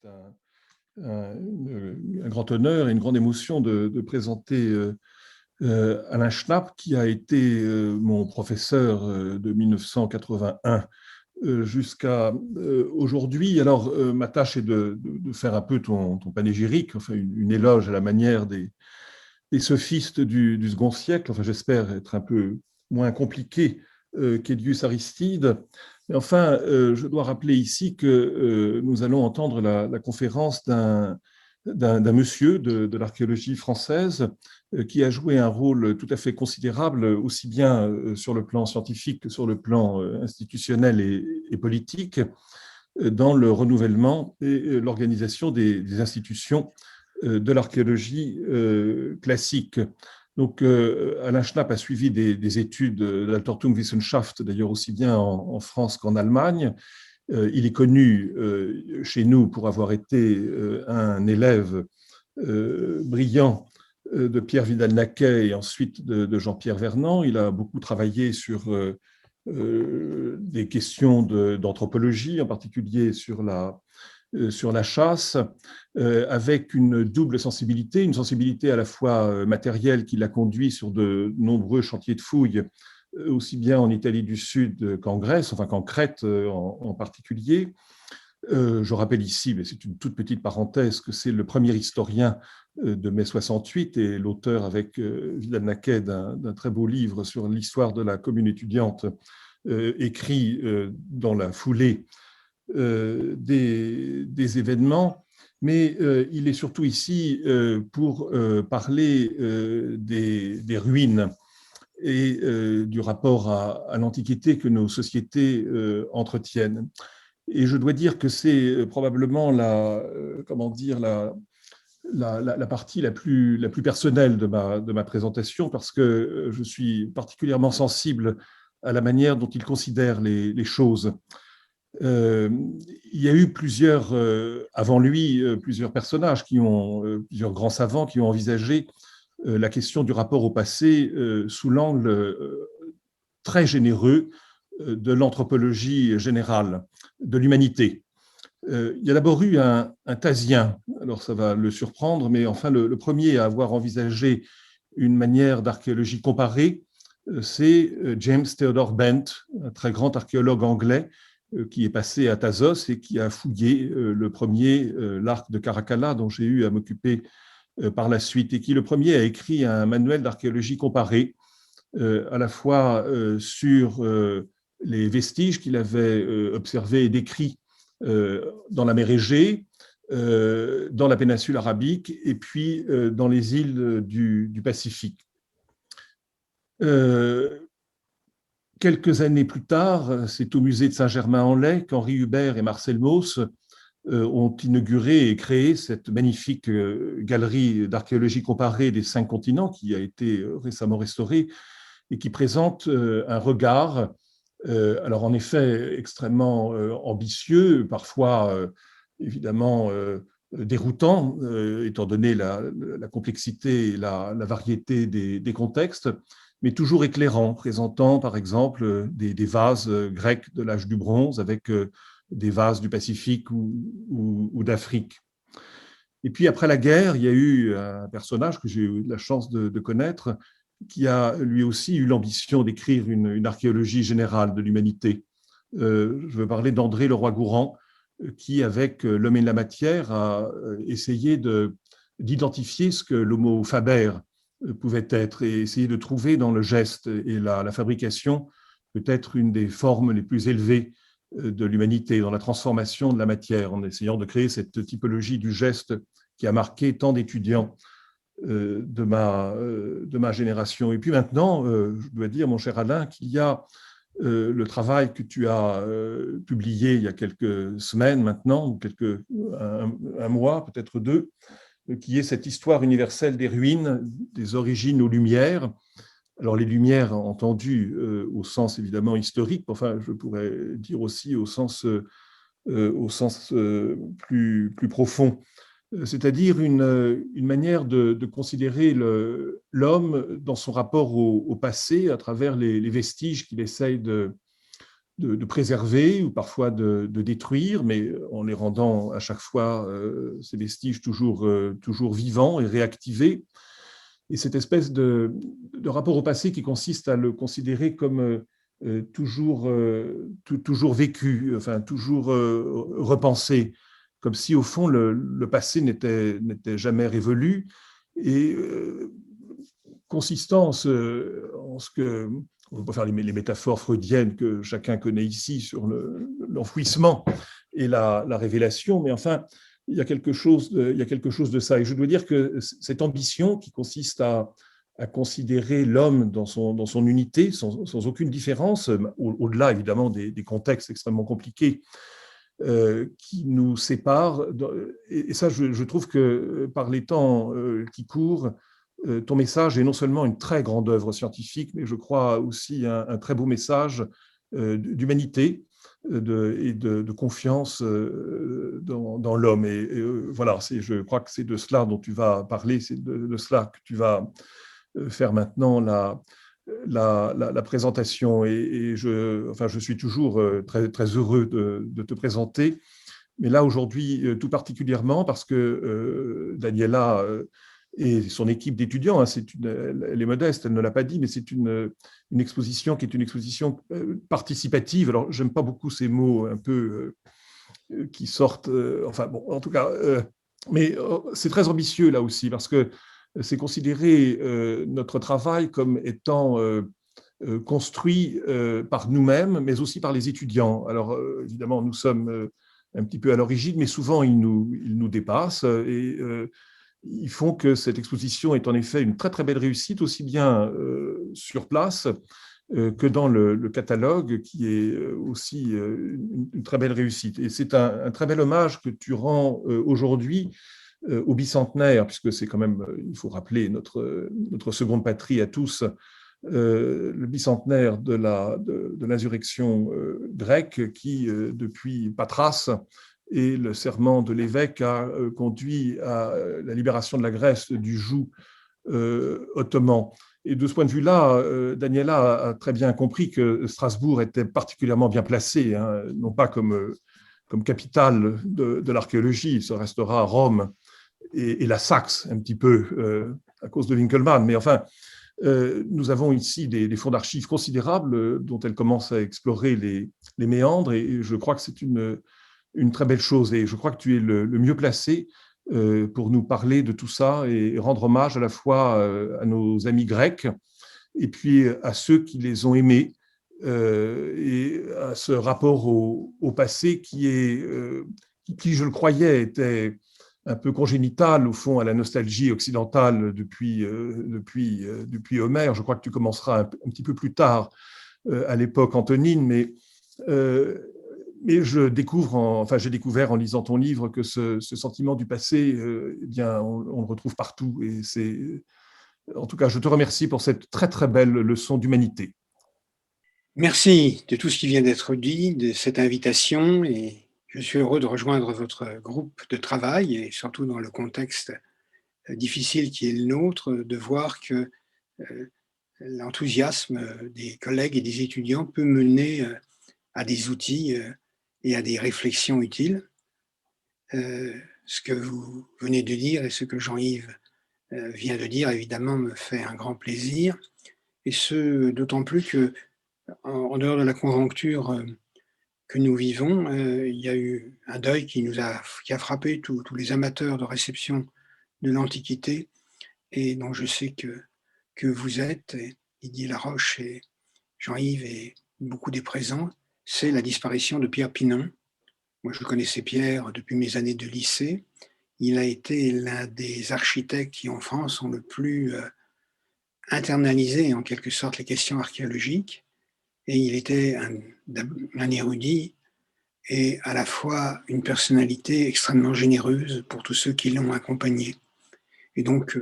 C'est un grand honneur et une grande émotion de présenter Alain Schnapp, qui a été mon professeur de 1981 jusqu'à aujourd'hui. Alors, ma tâche est de faire un peu ton panégyrique, enfin une éloge à la manière des sophistes du second siècle. Enfin, j'espère être un peu moins compliqué qu'Edius Aristide. Mais enfin, je dois rappeler ici que nous allons entendre la conférence d'un monsieur de l'archéologie française qui a joué un rôle tout à fait considérable, aussi bien sur le plan scientifique que sur le plan institutionnel et politique, dans le renouvellement et l'organisation des institutions de l'archéologie classique. Donc, Alain Schnapp a suivi des études de l'Altertumwissenschaft, d'ailleurs aussi bien en France qu'en Allemagne. Il est connu chez nous pour avoir été un élève brillant de Pierre Vidal-Naquet et ensuite de Jean-Pierre Vernant. Il a beaucoup travaillé sur des questions d'anthropologie, en particulier sur la chasse, avec une double sensibilité, une sensibilité à la fois matérielle qui l'a conduit sur de nombreux chantiers de fouilles, aussi bien en Italie du Sud qu'en Grèce, enfin qu'en Crète en particulier. Je rappelle ici, mais c'est une toute petite parenthèse, que c'est le premier historien de mai 68 et l'auteur avec Vidal-Naquet d'un très beau livre sur l'histoire de la commune étudiante, écrit dans la foulée des événements, mais il est surtout ici pour parler des ruines et du rapport à l'Antiquité que nos sociétés entretiennent. Et je dois dire que c'est probablement la partie la plus personnelle de ma présentation, parce que je suis particulièrement sensible à la manière dont il considère les choses. Il y a eu avant lui, plusieurs personnages plusieurs grands savants qui ont envisagé la question du rapport au passé sous l'angle très généreux de l'anthropologie générale, de l'humanité. Il y a d'abord eu un Tasien, alors ça va le surprendre, mais enfin le premier à avoir envisagé une manière d'archéologie comparée, c'est James Theodore Bent, un très grand archéologue anglais qui est passé à Thasos et qui a fouillé le premier l'arc de Caracalla, dont j'ai eu à m'occuper par la suite, et qui le premier a écrit un manuel d'archéologie comparée, à la fois sur les vestiges qu'il avait observés et décrits dans la mer Égée, dans la péninsule arabique et puis dans les îles du Pacifique. Quelques années plus tard, c'est au musée de Saint-Germain-en-Laye qu'Henri Hubert et Marcel Mauss ont inauguré et créé cette magnifique galerie d'archéologie comparée des 5 continents qui a été récemment restaurée et qui présente un regard, alors en effet extrêmement ambitieux, parfois évidemment déroutant, étant donné la complexité et la variété des contextes, mais toujours éclairant, présentant par exemple des vases grecs de l'âge du bronze avec des vases du Pacifique ou d'Afrique. Et puis après la guerre, il y a eu un personnage que j'ai eu la chance de connaître, qui a lui aussi eu l'ambition d'écrire une archéologie générale de l'humanité. Je veux parler d'André Leroi-Gourhan, qui, avec L'homme et la matière, a essayé d'identifier ce que l'homo faber pouvait être et essayer de trouver dans le geste et la fabrication peut-être une des formes les plus élevées de l'humanité, dans la transformation de la matière, en essayant de créer cette typologie du geste qui a marqué tant d'étudiants de ma génération. Et puis maintenant, je dois dire, mon cher Alain, qu'il y a le travail que tu as publié il y a quelques semaines maintenant, ou un mois, peut-être 2, qui est cette histoire universelle des ruines, des origines aux Lumières. Alors les Lumières entendues au sens évidemment historique, enfin je pourrais dire aussi au sens plus profond, c'est-à-dire une manière de considérer l'homme dans son rapport au passé à travers les vestiges qu'il essaye de de préserver ou parfois de détruire, mais en les rendant à chaque fois ces vestiges toujours vivants et réactivés. Et cette espèce de rapport au passé qui consiste à le considérer comme toujours vécu, enfin toujours repensé, comme si au fond le passé n'était jamais révolu, et consistant en ce que, on peut faire les métaphores freudiennes que chacun connaît ici sur l'enfouissement et la révélation, mais enfin, il y a quelque chose de ça. Et je dois dire que cette ambition qui consiste à considérer l'homme dans son unité, sans aucune différence, au-delà évidemment des contextes extrêmement compliqués qui nous séparent. Et ça, je trouve que par les temps qui courent, ton message est non seulement une très grande œuvre scientifique, mais je crois aussi un très beau message d'humanité et de confiance dans l'homme. Et voilà, je crois que c'est de cela dont tu vas parler, c'est de cela que tu vas faire maintenant la présentation. Et je suis toujours très heureux de te présenter. Mais là, aujourd'hui, tout particulièrement, parce que Daniela et son équipe d'étudiants, elle est modeste, elle ne l'a pas dit, mais c'est une exposition qui est une exposition participative. Alors, j'aime pas beaucoup ces mots un peu qui sortent, enfin bon, en tout cas, mais c'est très ambitieux là aussi, parce que c'est considérer notre travail comme étant construit par nous-mêmes, mais aussi par les étudiants. Alors, évidemment, nous sommes un petit peu à l'origine, mais souvent, ils nous dépassent et ils font que cette exposition est en effet une très, très belle réussite, aussi bien sur place que dans le catalogue, qui est aussi une très belle réussite. Et c'est un très bel hommage que tu rends aujourd'hui au bicentenaire, puisque c'est quand même, il faut rappeler, notre seconde patrie à tous, le bicentenaire de l'insurrection grecque qui, depuis Patras et le serment de l'évêque, a conduit à la libération de la Grèce du joug ottoman. Et de ce point de vue-là, Daniela a très bien compris que Strasbourg était particulièrement bien placé, hein, non pas comme capitale de l'archéologie, ça restera Rome et la Saxe un petit peu à cause de Winkelmann, mais enfin, nous avons ici des fonds d'archives considérables dont elle commence à explorer les méandres, et je crois que c'est une très belle chose, et je crois que tu es le mieux placé pour nous parler de tout ça et rendre hommage à la fois à nos amis grecs et puis à ceux qui les ont aimés et à ce rapport au passé qui, je le croyais, était un peu congénital au fond à la nostalgie occidentale depuis Homère. Je crois que tu commenceras un petit peu plus tard à l'époque antonine, mais j'ai découvert en lisant ton livre que ce sentiment du passé, eh bien, on le retrouve partout. Et en tout cas, je te remercie pour cette très très belle leçon d'humanité. Merci de tout ce qui vient d'être dit, de cette invitation, et je suis heureux de rejoindre votre groupe de travail, et surtout dans le contexte difficile qui est le nôtre, de voir que l'enthousiasme des collègues et des étudiants peut mener à des outils et à des réflexions utiles. Ce que vous venez de dire et ce que Jean-Yves vient de dire, évidemment, me fait un grand plaisir, et ce, d'autant plus que, en dehors de la conjoncture que nous vivons, il y a eu un deuil qui a frappé tous les amateurs de réception de l'Antiquité, et dont je sais que vous êtes, Didier Laroche et Jean-Yves et beaucoup des présents, c'est la disparition de Pierre Pinon. Moi, je connaissais Pierre depuis mes années de lycée. Il a été l'un des architectes qui, en France, ont le plus internalisé, en quelque sorte, les questions archéologiques. Et il était un érudit et à la fois une personnalité extrêmement généreuse pour tous ceux qui l'ont accompagné. Et donc,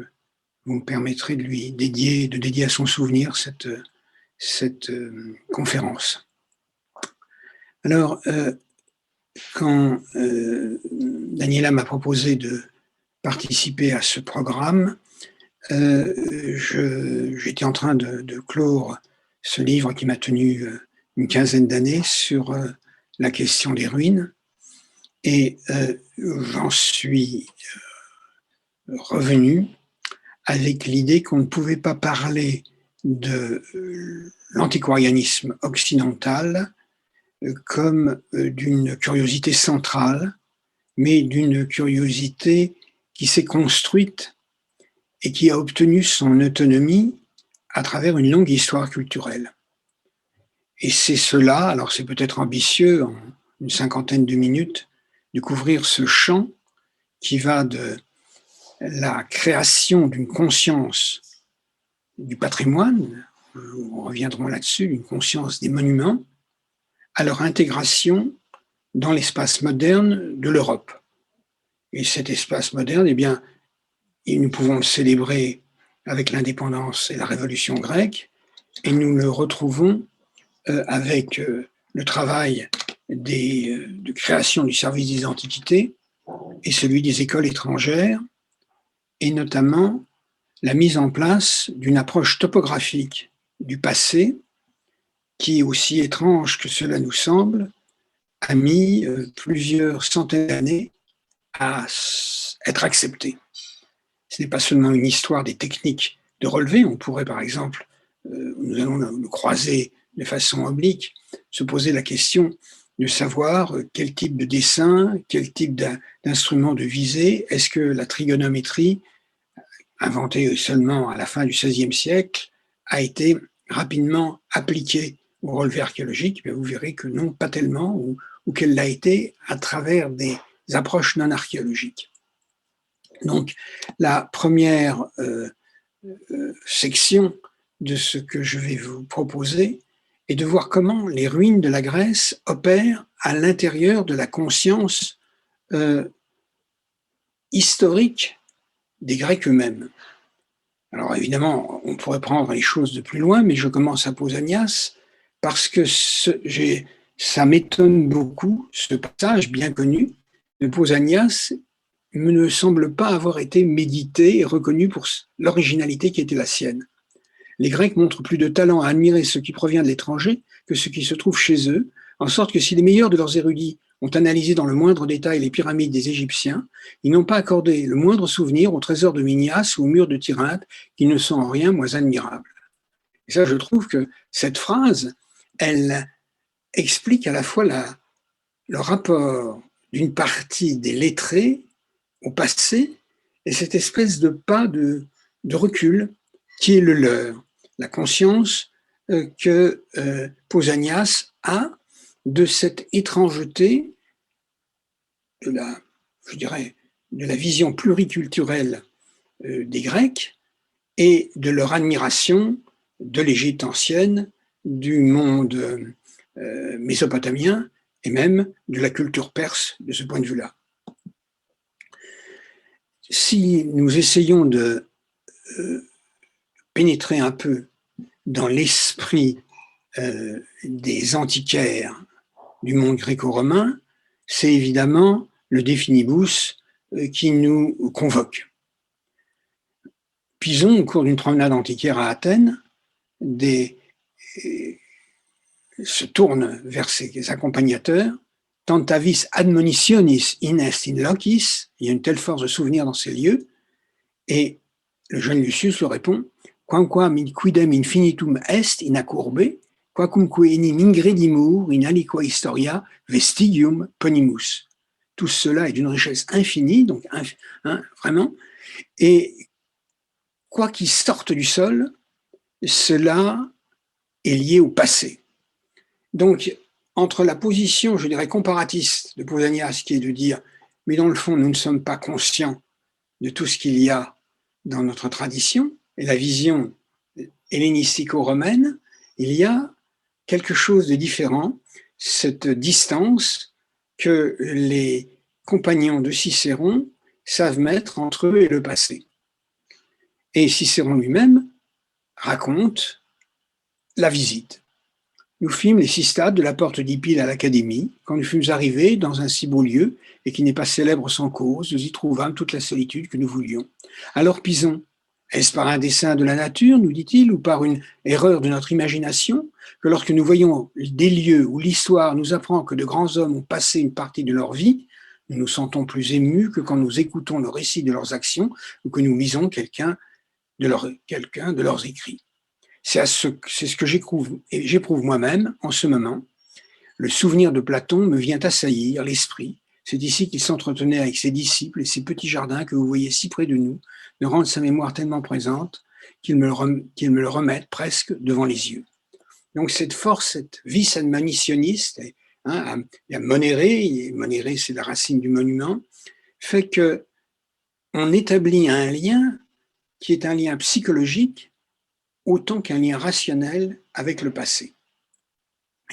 vous me permettrez de dédier à son souvenir cette conférence. Alors, quand Daniela m'a proposé de participer à ce programme, j'étais en train de clore ce livre qui m'a tenu une quinzaine d'années sur la question des ruines, et j'en suis revenu avec l'idée qu'on ne pouvait pas parler de l'antiquarianisme occidental comme d'une curiosité centrale, mais d'une curiosité qui s'est construite et qui a obtenu son autonomie à travers une longue histoire culturelle. Et c'est cela, alors c'est peut-être ambitieux en une cinquantaine de minutes, de couvrir ce champ qui va de la création d'une conscience du patrimoine, nous reviendrons là-dessus, une conscience des monuments, à leur intégration dans l'espace moderne de l'Europe. Et cet espace moderne, eh bien, nous pouvons le célébrer avec l'indépendance et la Révolution grecque, et nous le retrouvons avec le travail de création du service des antiquités et celui des écoles étrangères, et notamment la mise en place d'une approche topographique du passé qui, aussi étrange que cela nous semble, a mis plusieurs centaines d'années à être acceptée. Ce n'est pas seulement une histoire des techniques de relevé, on pourrait par exemple, nous allons le croiser de façon oblique, se poser la question de savoir quel type de dessin, quel type d'instrument de visée, est-ce que la trigonométrie, inventée seulement à la fin du XVIe siècle, a été rapidement appliquée au relevé archéologique? Vous verrez que non, pas tellement, ou qu'elle l'a été à travers des approches non archéologiques. Donc, la première section de ce que je vais vous proposer est de voir comment les ruines de la Grèce opèrent à l'intérieur de la conscience historique des Grecs eux-mêmes. Alors évidemment, on pourrait prendre les choses de plus loin, mais je commence à Pausanias parce que ça m'étonne beaucoup, ce passage bien connu de Pausanias ne semble pas avoir été médité et reconnu pour l'originalité qui était la sienne. Les Grecs montrent plus de talent à admirer ce qui provient de l'étranger que ce qui se trouve chez eux, en sorte que si les meilleurs de leurs érudits ont analysé dans le moindre détail les pyramides des Égyptiens, ils n'ont pas accordé le moindre souvenir aux trésors de Minyas ou aux murs de Tirynthe, qui ne sont en rien moins admirables. Et ça, je trouve que cette phrase, elle explique à la fois le rapport d'une partie des lettrés au passé et cette espèce de pas de recul qui est le leur, la conscience que Pausanias a de cette étrangeté de la vision pluriculturelle des Grecs et de leur admiration de l'Égypte ancienne, du monde mésopotamien et même de la culture perse de ce point de vue-là. Si nous essayons de pénétrer un peu dans l'esprit des antiquaires du monde gréco-romain, c'est évidemment le De Finibus qui nous convoque. Pison, au cours d'une promenade antiquaire à Athènes, se tourne vers ses accompagnateurs. Tantavis admonitionis inest in locis, il y a une telle force de souvenir dans ces lieux, et le jeune Lucius lui répond: Quamquam in quidem infinitum est in accurbe, quacumque enim ingredimur in aliqua historia vestigium ponimus. Tout cela est d'une richesse infinie, donc vraiment, et quoi qu'il sorte du sol, cela est lié au passé. Donc, entre la position, je dirais, comparatiste de Pausanias, qui est de dire, mais dans le fond, nous ne sommes pas conscients de tout ce qu'il y a dans notre tradition, et la vision hellénistico-romaine, il y a quelque chose de différent, cette distance que les compagnons de Cicéron savent mettre entre eux et le passé. Et Cicéron lui-même raconte la visite. Nous fîmes les 6 stades de la porte d'Hippile à l'Académie. Quand nous fûmes arrivés dans un si beau lieu, et qui n'est pas célèbre sans cause, nous y trouvâmes toute la solitude que nous voulions. Alors Pison, Est-ce par un dessein de la nature, nous dit-il, ou par une erreur de notre imagination, que lorsque nous voyons des lieux où l'histoire nous apprend que de grands hommes ont passé une partie de leur vie, nous nous sentons plus émus que quand nous écoutons le récit de leurs actions ou que nous lisons quelqu'un de leurs écrits. C'est ce que j'éprouve moi-même en ce moment. Le souvenir de Platon me vient assaillir l'esprit. C'est ici qu'il s'entretenait avec ses disciples et ces petits jardins que vous voyez si près de nous me rendent sa mémoire tellement présente qu'il me le remettent presque devant les yeux. Donc cette force, cette vis admonitionniste, il y a Monéré, c'est la racine du monument, fait qu'on établit un lien qui est un lien psychologique autant qu'un lien rationnel avec le passé.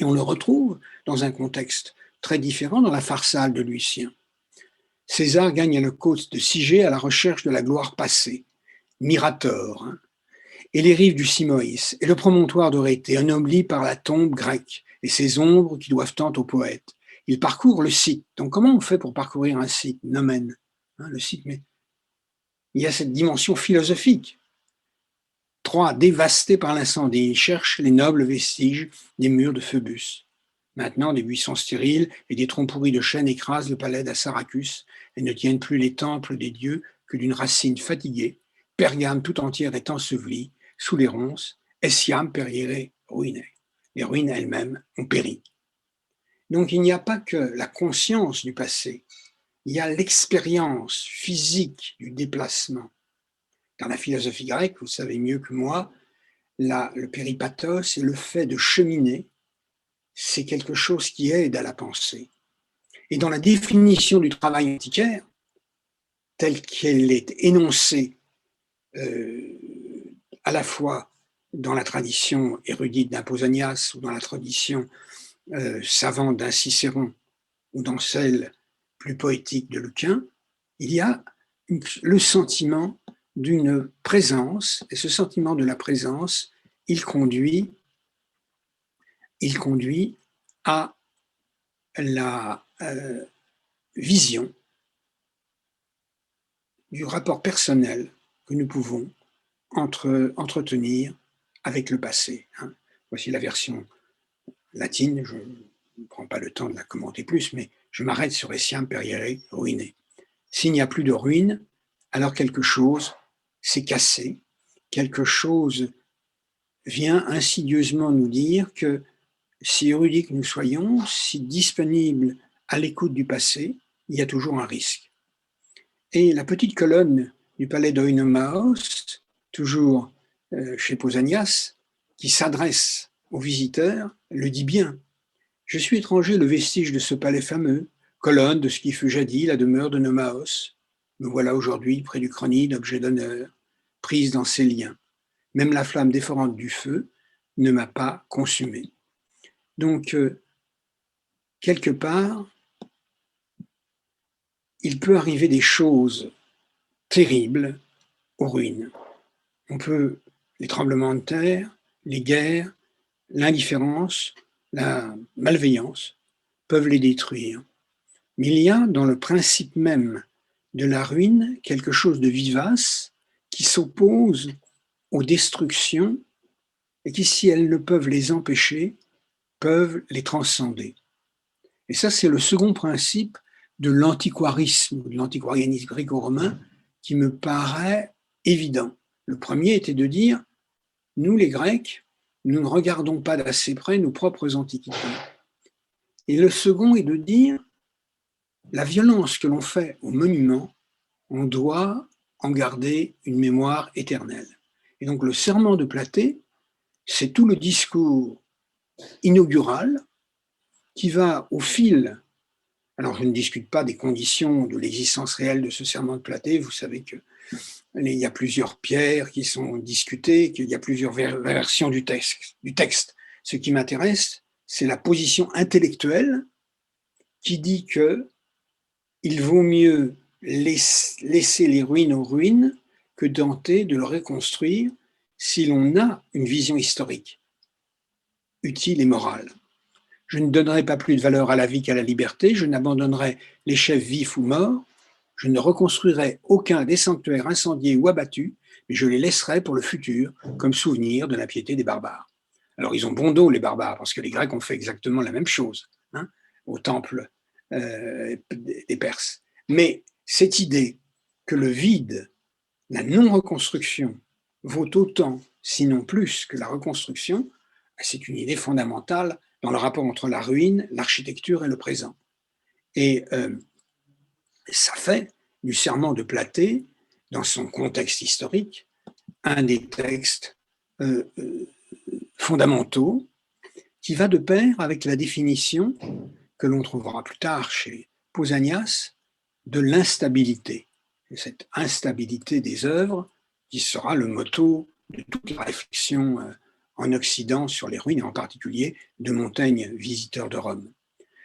Et on le retrouve dans un contexte très différent dans la Pharsale de Lucien. César gagne la côte de Sigé à la recherche de la gloire passée, Mirator, et les rives du Simoïs, et le promontoire d'Oréthée, ennobli par la tombe grecque et ses ombres qui doivent tant aux poètes. Il parcourt le site. Donc comment on fait pour parcourir un site, nomen, le site, mais il y a cette dimension philosophique. 3. Dévasté par l'incendie, il cherche les nobles vestiges des murs de Phœbus. Maintenant, des buissons stériles et des troncs pourris de chêne écrasent le palais d'Assaracus et ne tiennent plus les temples des dieux que d'une racine fatiguée. Pergame tout entière est ensevelie sous les ronces, Essiam périrait ruiné. Les ruines elles-mêmes ont péri. Donc il n'y a pas que la conscience du passé, il y a l'expérience physique du déplacement. Dans la philosophie grecque, vous savez mieux que moi, le péripathos et le fait de cheminer, c'est quelque chose qui aide à la pensée. Et dans la définition du travail antiquaire, telle qu'elle est énoncée à la fois dans la tradition érudite d'un Pausanias ou dans la tradition savante d'un Cicéron ou dans celle plus poétique de Lucain, il y a le sentiment d'une présence, et ce sentiment de la présence, il conduit à la vision du rapport personnel que nous pouvons entretenir avec le passé. Voici la version latine, je ne prends pas le temps de la commenter plus, mais je m'arrête sur Essiam periere ruiné. S'il n'y a plus de ruines, alors quelque chose s'est cassé, quelque chose vient insidieusement nous dire que si érudits que nous soyons, si disponibles à l'écoute du passé, il y a toujours un risque. Et la petite colonne du palais d'Oinomaos, toujours chez Pausanias, qui s'adresse aux visiteurs, le dit bien. Je suis étranger le vestige de ce palais fameux, colonne de ce qui fut jadis la demeure de Nomaos. Me voilà aujourd'hui près du Cronide, objet d'honneur, prise dans ses liens. Même la flamme dévorante du feu ne m'a pas consumé. Donc, quelque part, il peut arriver des choses terribles aux ruines. Les tremblements de terre, les guerres, l'indifférence, la malveillance peuvent les détruire. Mais il y a dans le principe même de la ruine quelque chose de vivace qui s'oppose aux destructions et qui, si elles ne peuvent les empêcher, peuvent les transcender. Et ça, c'est le second principe de l'antiquarisme, de l'antiquarianisme gréco-romain, qui me paraît évident. Le premier était de dire, nous les Grecs, nous ne regardons pas d'assez près nos propres antiquités. Et le second est de dire, la violence que l'on fait aux monuments, on doit en garder une mémoire éternelle. Et donc le serment de Platée, c'est tout le discours inaugural qui va au fil. Alors je ne discute pas des conditions de l'existence réelle de ce serment de Platée, vous savez qu'il y a plusieurs pierres qui sont discutées, qu'il y a plusieurs versions du texte. Ce qui m'intéresse, c'est la position intellectuelle qui dit qu'il vaut mieux laisser les ruines aux ruines que tenter de le reconstruire si l'on a une vision historique, utile et morale. Je ne donnerai pas plus de valeur à la vie qu'à la liberté, je n'abandonnerai les chefs vifs ou morts Je ne reconstruirai aucun des sanctuaires incendiés ou abattus, mais je les laisserai pour le futur comme souvenir de l'impiété des barbares. Alors ils ont bon dos les barbares, parce que les Grecs ont fait exactement la même chose hein, au temple des Perses. Mais cette idée que le vide, la non-reconstruction, vaut autant, sinon plus, que la reconstruction, c'est une idée fondamentale dans le rapport entre la ruine, l'architecture et le présent. Et ça fait du serment de Platée, dans son contexte historique, un des textes fondamentaux qui va de pair avec la définition que l'on trouvera plus tard chez Pausanias de l'instabilité. Et cette instabilité des œuvres qui sera le motto de toute la réflexion en Occident sur les ruines, et en particulier de Montaigne, visiteur de Rome.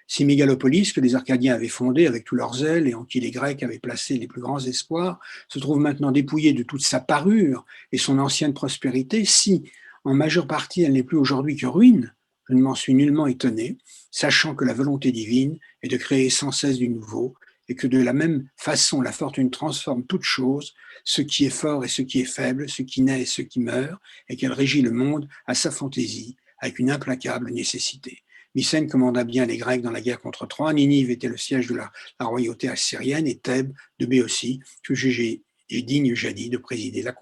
Si Mégalopolis, que les Arcadiens avaient fondée avec tout leur zèle et en qui les Grecs avaient placé les plus grands espoirs, se trouve maintenant dépouillée de toute sa parure et son ancienne prospérité, si, en majeure partie, elle n'est plus aujourd'hui que ruine, je ne m'en suis nullement étonné, sachant que la volonté divine est de créer sans cesse du nouveau, et que de la même façon la fortune transforme toute chose, ce qui est fort et ce qui est faible, ce qui naît et ce qui meurt, et qu'elle régit le monde à sa fantaisie, avec une implacable nécessité. Mycène commanda bien les Grecs dans la guerre contre Troie, Ninive était le siège de la royauté assyrienne, et Thèbes de Béotie, que j'ai digne jadis de présider la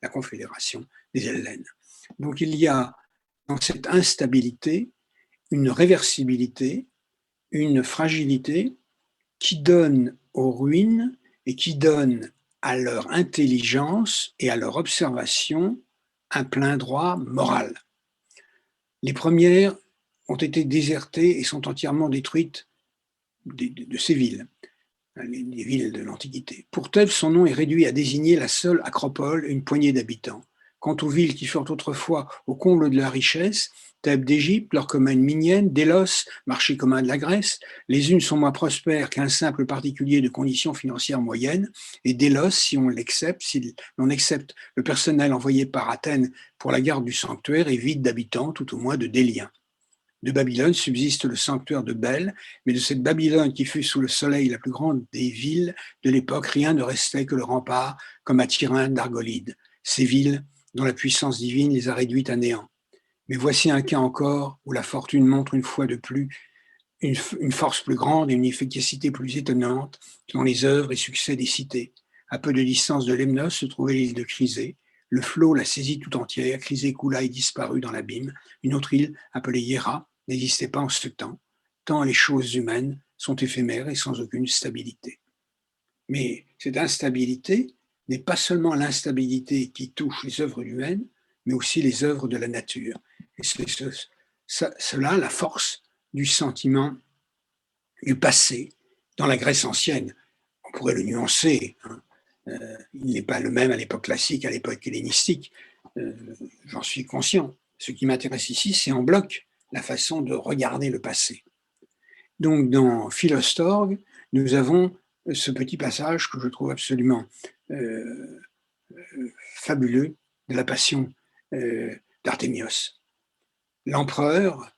confédération des Hellènes. Donc il y a dans cette instabilité une réversibilité, une fragilité qui donne aux ruines et qui donne à leur intelligence et à leur observation un plein droit moral. Les premières ont été désertées et sont entièrement détruites de ces villes, les villes de l'Antiquité. Pour Thèbes, son nom est réduit à désigner la seule acropole et une poignée d'habitants. Quant aux villes qui furent autrefois au comble de la richesse, Thèbes d'Égypte, leur commune minienne, Délos, marché commun de la Grèce, les unes sont moins prospères qu'un simple particulier de conditions financières moyennes, et Délos, si l'on accepte le personnel envoyé par Athènes pour la garde du sanctuaire, est vide d'habitants, tout au moins de Déliens. De Babylone subsiste le sanctuaire de Bel, mais de cette Babylone qui fut sous le soleil la plus grande des villes de l'époque, rien ne restait que le rempart, comme à Tyrène d'Argolide, ces villes dont la puissance divine les a réduites à néant. Mais voici un cas encore où la fortune montre une fois de plus une force plus grande et une efficacité plus étonnante dans les œuvres et succès des cités. À peu de distance de Lemnos se trouvait l'île de Chrysé. Le flot la saisit tout entière, Chrysé coula et disparut dans l'abîme. Une autre île, appelée Hiéra, n'existait pas en ce temps, tant les choses humaines sont éphémères et sans aucune stabilité. Mais cette instabilité n'est pas seulement l'instabilité qui touche les œuvres humaines, mais aussi les œuvres de la nature. Et c'est cela la force du sentiment du passé dans la Grèce ancienne. On pourrait le nuancer. Il n'est pas le même à l'époque classique, à l'époque hellénistique. J'en suis conscient. Ce qui m'intéresse ici, c'est en bloc la façon de regarder le passé. Donc, dans Philostorgue, nous avons ce petit passage que je trouve absolument fabuleux de la passion d'Artémios. L'empereur,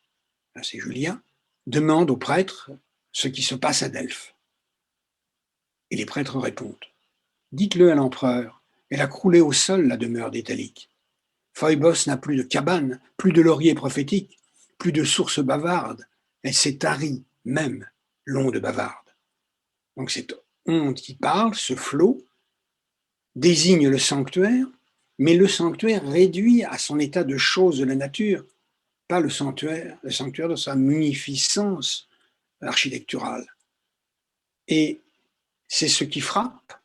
c'est Julien, demande aux prêtres ce qui se passe à Delphes. Et les prêtres répondent. Dites-le à l'empereur, elle a croulé au sol la demeure d'Étalique. Phoebos n'a plus de cabane, plus de laurier prophétique, plus de sources bavardes. Elle s'est tarie, même, l'onde bavarde. Donc cette onde qui parle, ce flot, désigne le sanctuaire, mais le sanctuaire réduit à son état de chose de la nature, pas le sanctuaire dans sa munificence architecturale. Et c'est ce qui frappe,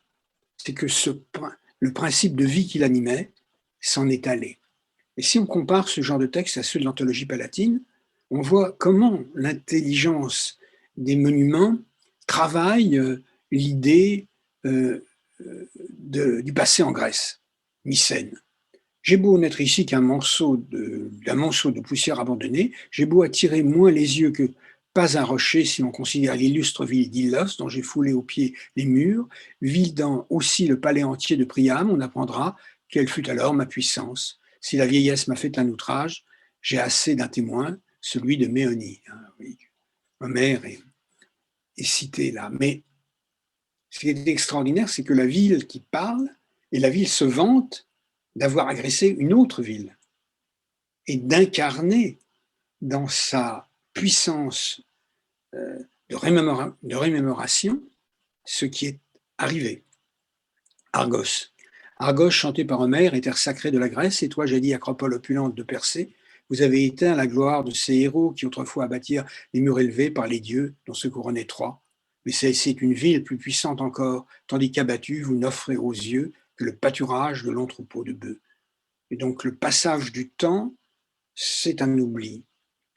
c'est que le principe de vie qui l'animait s'en est allé. Et si on compare ce genre de texte à ceux de l'anthologie palatine, on voit comment l'intelligence des monuments travaille l'idée du passé en Grèce, Mycène. J'ai beau n'être ici qu'un monceau de poussière abandonnée, j'ai beau attirer moins les yeux que pas un rocher si l'on considère l'illustre ville d'Ilos, dont j'ai foulé aux pieds les murs, vidant aussi le palais entier de Priam, on apprendra quelle fut alors ma puissance. Si la vieillesse m'a fait un outrage, j'ai assez d'un témoin, celui de Méonie. Oui, Homère est cité là. Mais Ce qui est extraordinaire, c'est que la ville qui parle, et la ville se vante d'avoir agressé une autre ville et d'incarner dans sa puissance de rémémoration ce qui est arrivé. Argos. Argos, chanté par Homère, est terre sacrée de la Grèce, et toi, jadis acropole opulente de Persée, vous avez éteint la gloire de ces héros qui autrefois abattirent les murs élevés par les dieux dont se couronnaient Troie. Mais c'est une ville plus puissante encore, tandis qu'abattue, vous n'offrez aux yeux que le pâturage de longs troupeaux de bœufs. Et donc le passage du temps, c'est un oubli,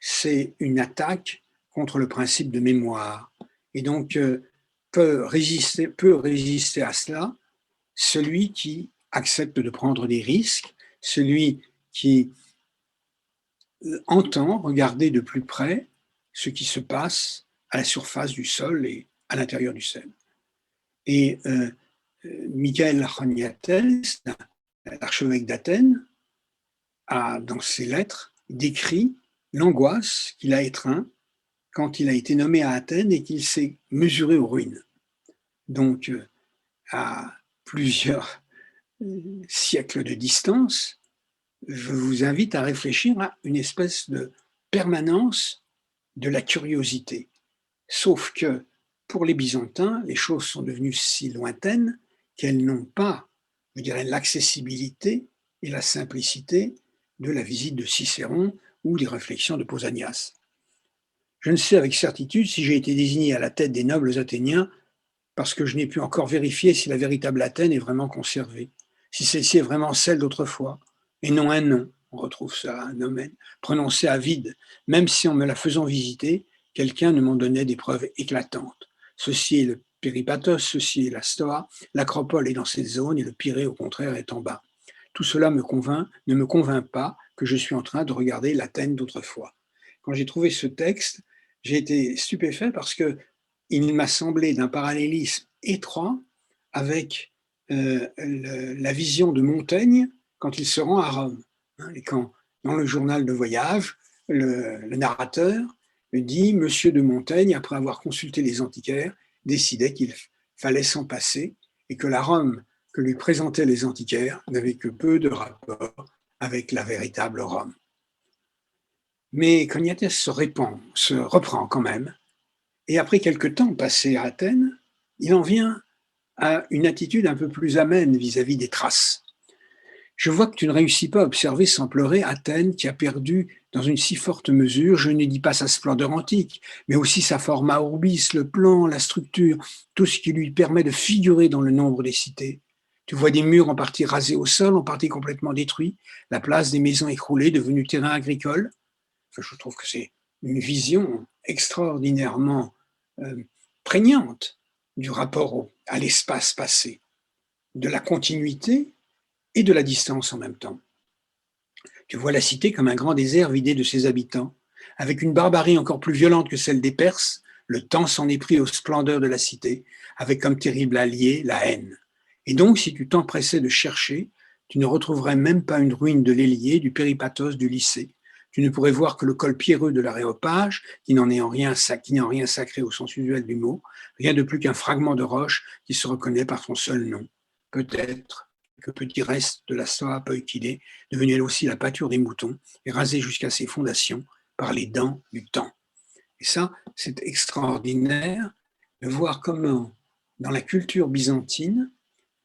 c'est une attaque contre le principe de mémoire. Et donc peut résister à cela celui qui accepte de prendre des risques, celui qui entend regarder de plus près ce qui se passe à la surface du sol et à l'intérieur du sol. Et Michael Choniates, l'archevêque d'Athènes, a, dans ses lettres, décrit l'angoisse qu'il a étreint quand il a été nommé à Athènes et qu'il s'est mesuré aux ruines. Donc, à plusieurs siècles de distance, je vous invite à réfléchir à une espèce de permanence de la curiosité. Sauf que pour les Byzantins, les choses sont devenues si lointaines qu'elles n'ont pas, je dirais, l'accessibilité et la simplicité de la visite de Cicéron ou des réflexions de Pausanias. Je ne sais avec certitude si j'ai été désigné à la tête des nobles athéniens parce que je n'ai pu encore vérifier si la véritable Athènes est vraiment conservée, si celle-ci est vraiment celle d'autrefois, et non un nom, on retrouve ça, un nomen, prononcé à vide, même si en me la faisant visiter, quelqu'un ne m'en donnait des preuves éclatantes. Ceci est le Péripatos, ceci est la Stoa, l'Acropole est dans cette zone et le Pirée, au contraire, est en bas. Tout cela ne me convainc pas que je suis en train de regarder l'Athènes d'autrefois. Quand j'ai trouvé ce texte, j'ai été stupéfait parce que il m'a semblé d'un parallélisme étroit avec la vision de Montaigne quand il se rend à Rome. Et quand, dans le journal de voyage, le narrateur dit « Monsieur de Montaigne, après avoir consulté les antiquaires, décidait qu'il fallait s'en passer et que la Rome que lui présentaient les antiquaires n'avait que peu de rapport avec la véritable Rome. » Mais Choniates se reprend quand même. Et après quelques temps passés à Athènes, il en vient à une attitude un peu plus amène vis-à-vis des traces. Je vois que tu ne réussis pas à observer sans pleurer Athènes qui a perdu dans une si forte mesure, je ne dis pas sa splendeur antique, mais aussi sa forma orbis, le plan, la structure, tout ce qui lui permet de figurer dans le nombre des cités. Tu vois des murs en partie rasés au sol, en partie complètement détruits, la place des maisons écroulées devenues terrain agricole. Enfin, je trouve que c'est une vision extraordinairement prégnante du rapport à l'espace passé, de la continuité et de la distance en même temps. Tu vois la cité comme un grand désert vidé de ses habitants, avec une barbarie encore plus violente que celle des Perses. Le temps s'en est pris aux splendeurs de la cité, avec comme terrible allié la haine. Et donc, si tu t'empressais de chercher, tu ne retrouverais même pas une ruine de l'Héliée, du Péripatos, du Lycée. Tu ne pourrais voir que le col pierreux de l'Aréopage, qui n'est en rien sacré au sens usuel du mot, rien de plus qu'un fragment de roche qui se reconnaît par son seul nom. Peut-être que petit reste de la Stoa Poikidé, devenue elle aussi la pâture des moutons, et rasée jusqu'à ses fondations par les dents du temps. Et ça, c'est extraordinaire de voir comment, dans la culture byzantine,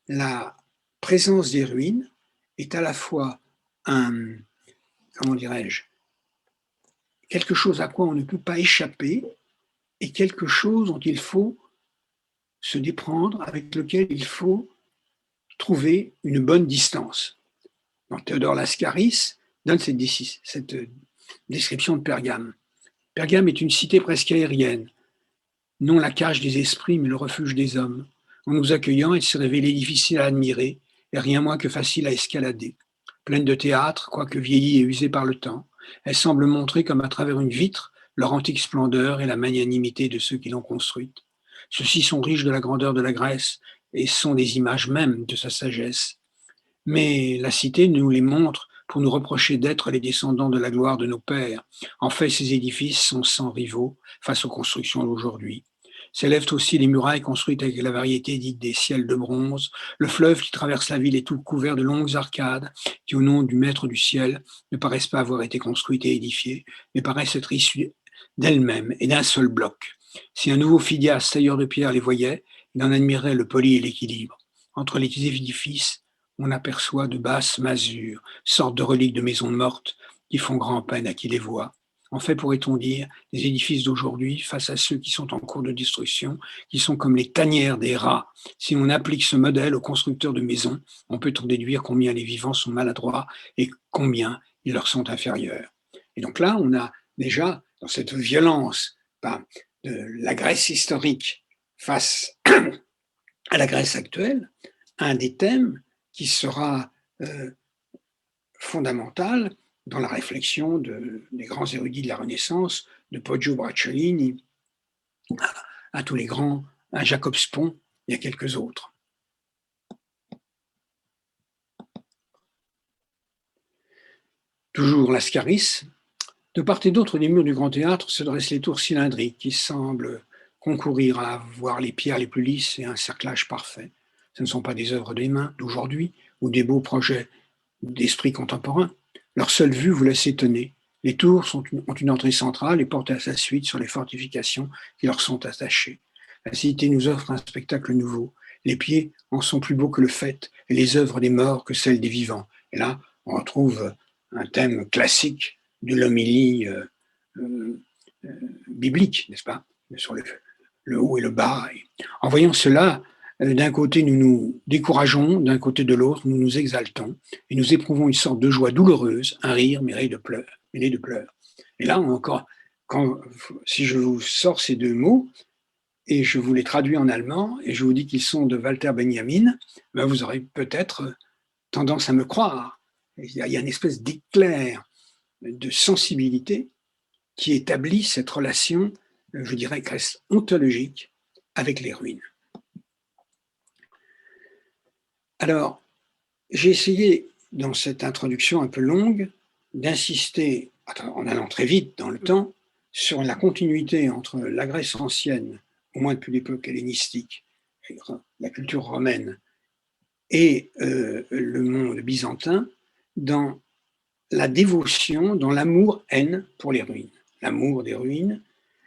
la présence des ruines est à la fois comment dirais-je, quelque chose à quoi on ne peut pas échapper et quelque chose dont il faut se déprendre, avec lequel il faut trouver une bonne distance. Donc, Théodore Lascaris donne cette description de Pergame. Pergame est une cité presque aérienne, non la cage des esprits, mais le refuge des hommes. En nous accueillant, elle s'est révélée difficile à admirer et rien moins que facile à escalader. Pleine de théâtre, quoique vieillie et usée par le temps, elle semble montrer comme à travers une vitre leur antique splendeur et la magnanimité de ceux qui l'ont construite. Ceux-ci sont riches de la grandeur de la Grèce et sont des images mêmes de sa sagesse. Mais la cité nous les montre pour nous reprocher d'être les descendants de la gloire de nos pères. En fait, ces édifices sont sans rivaux face aux constructions d'aujourd'hui. S'élèvent aussi les murailles construites avec la variété dite des ciels de bronze. Le fleuve qui traverse la ville est tout couvert de longues arcades qui, au nom du maître du ciel, ne paraissent pas avoir été construites et édifiées, mais paraissent être issues d'elles-mêmes et d'un seul bloc. Si un nouveau Phidias, tailleur de pierre, les voyait, il en admirait le poli et l'équilibre. Entre les édifices, on aperçoit de basses masures, sortes de reliques de maisons mortes qui font grand-peine à qui les voit. En fait, pourrait-on dire, les édifices d'aujourd'hui, face à ceux qui sont en cours de destruction, qui sont comme les tanières des rats. Si on applique ce modèle aux constructeurs de maisons, on peut en déduire combien les vivants sont maladroits et combien ils leur sont inférieurs. Et donc là, on a déjà, dans cette violence de la Grèce historique face à la Grèce actuelle, un des thèmes qui sera fondamental dans la réflexion des grands érudits de la Renaissance, de Poggio Bracciolini à tous les grands, à Jacob Spon et à quelques autres. Toujours Lascaris, de part et d'autre des murs du Grand Théâtre se dressent les tours cylindriques qui semblent concourir à avoir les pierres les plus lisses et un cerclage parfait. Ce ne sont pas des œuvres des mains d'aujourd'hui ou des beaux projets d'esprit contemporain. Leur seule vue vous laisse étonner. Les tours ont une entrée centrale et portent à sa suite sur les fortifications qui leur sont attachées. La cité nous offre un spectacle nouveau. Les pieds en sont plus beaux que le fait, et les œuvres des morts que celles des vivants. Et là, on retrouve un thème classique de l'homélie biblique, n'est-ce pas, sur le haut et le bas. Et en voyant cela, d'un côté, nous nous décourageons, d'un côté de l'autre, nous nous exaltons, et nous éprouvons une sorte de joie douloureuse, un rire mêlé de pleurs. Et là, encore, si je vous sors ces deux mots, et je vous les traduis en allemand, et je vous dis qu'ils sont de Walter Benjamin, ben vous aurez peut-être tendance à me croire. Il y a une espèce d'éclair de sensibilité qui établit cette relation, je dirais, presque ontologique avec les ruines. Alors, j'ai essayé, dans cette introduction un peu longue, d'insister, en allant très vite dans le temps, sur la continuité entre la Grèce ancienne, au moins depuis l'époque hellénistique, la culture romaine, et le monde byzantin, dans la dévotion, dans l'amour-haine pour les ruines. L'amour des ruines,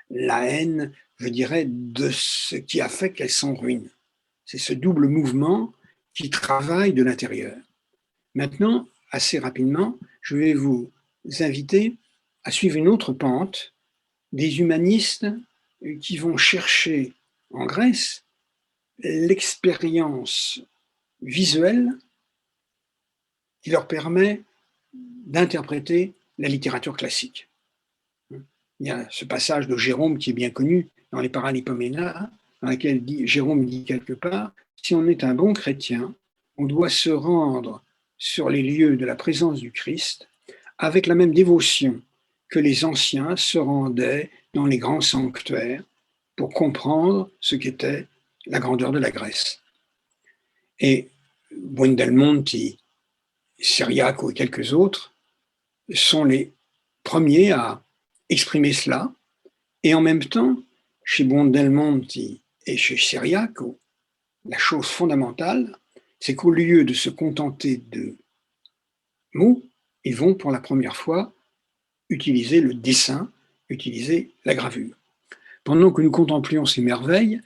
la haine, je dirais, de ce qui a fait qu'elles sont ruines. C'est ce double mouvement qui travaille de l'intérieur. Maintenant, assez rapidement, je vais vous inviter à suivre une autre pente des humanistes qui vont chercher en Grèce l'expérience visuelle qui leur permet d'interpréter la littérature classique. Il y a ce passage de Jérôme qui est bien connu dans les Paralipoména, dans lequel Jérôme dit quelque part, si on est un bon chrétien, on doit se rendre sur les lieux de la présence du Christ avec la même dévotion que les anciens se rendaient dans les grands sanctuaires pour comprendre ce qu'était la grandeur de la Grèce. Et Buondelmonti, Cyriaco et quelques autres sont les premiers à exprimer cela. Et en même temps, chez Buondelmonti et chez Cyriaco, la chose fondamentale, c'est qu'au lieu de se contenter de mots, ils vont pour la première fois utiliser le dessin, utiliser la gravure. Pendant que nous contemplions ces merveilles,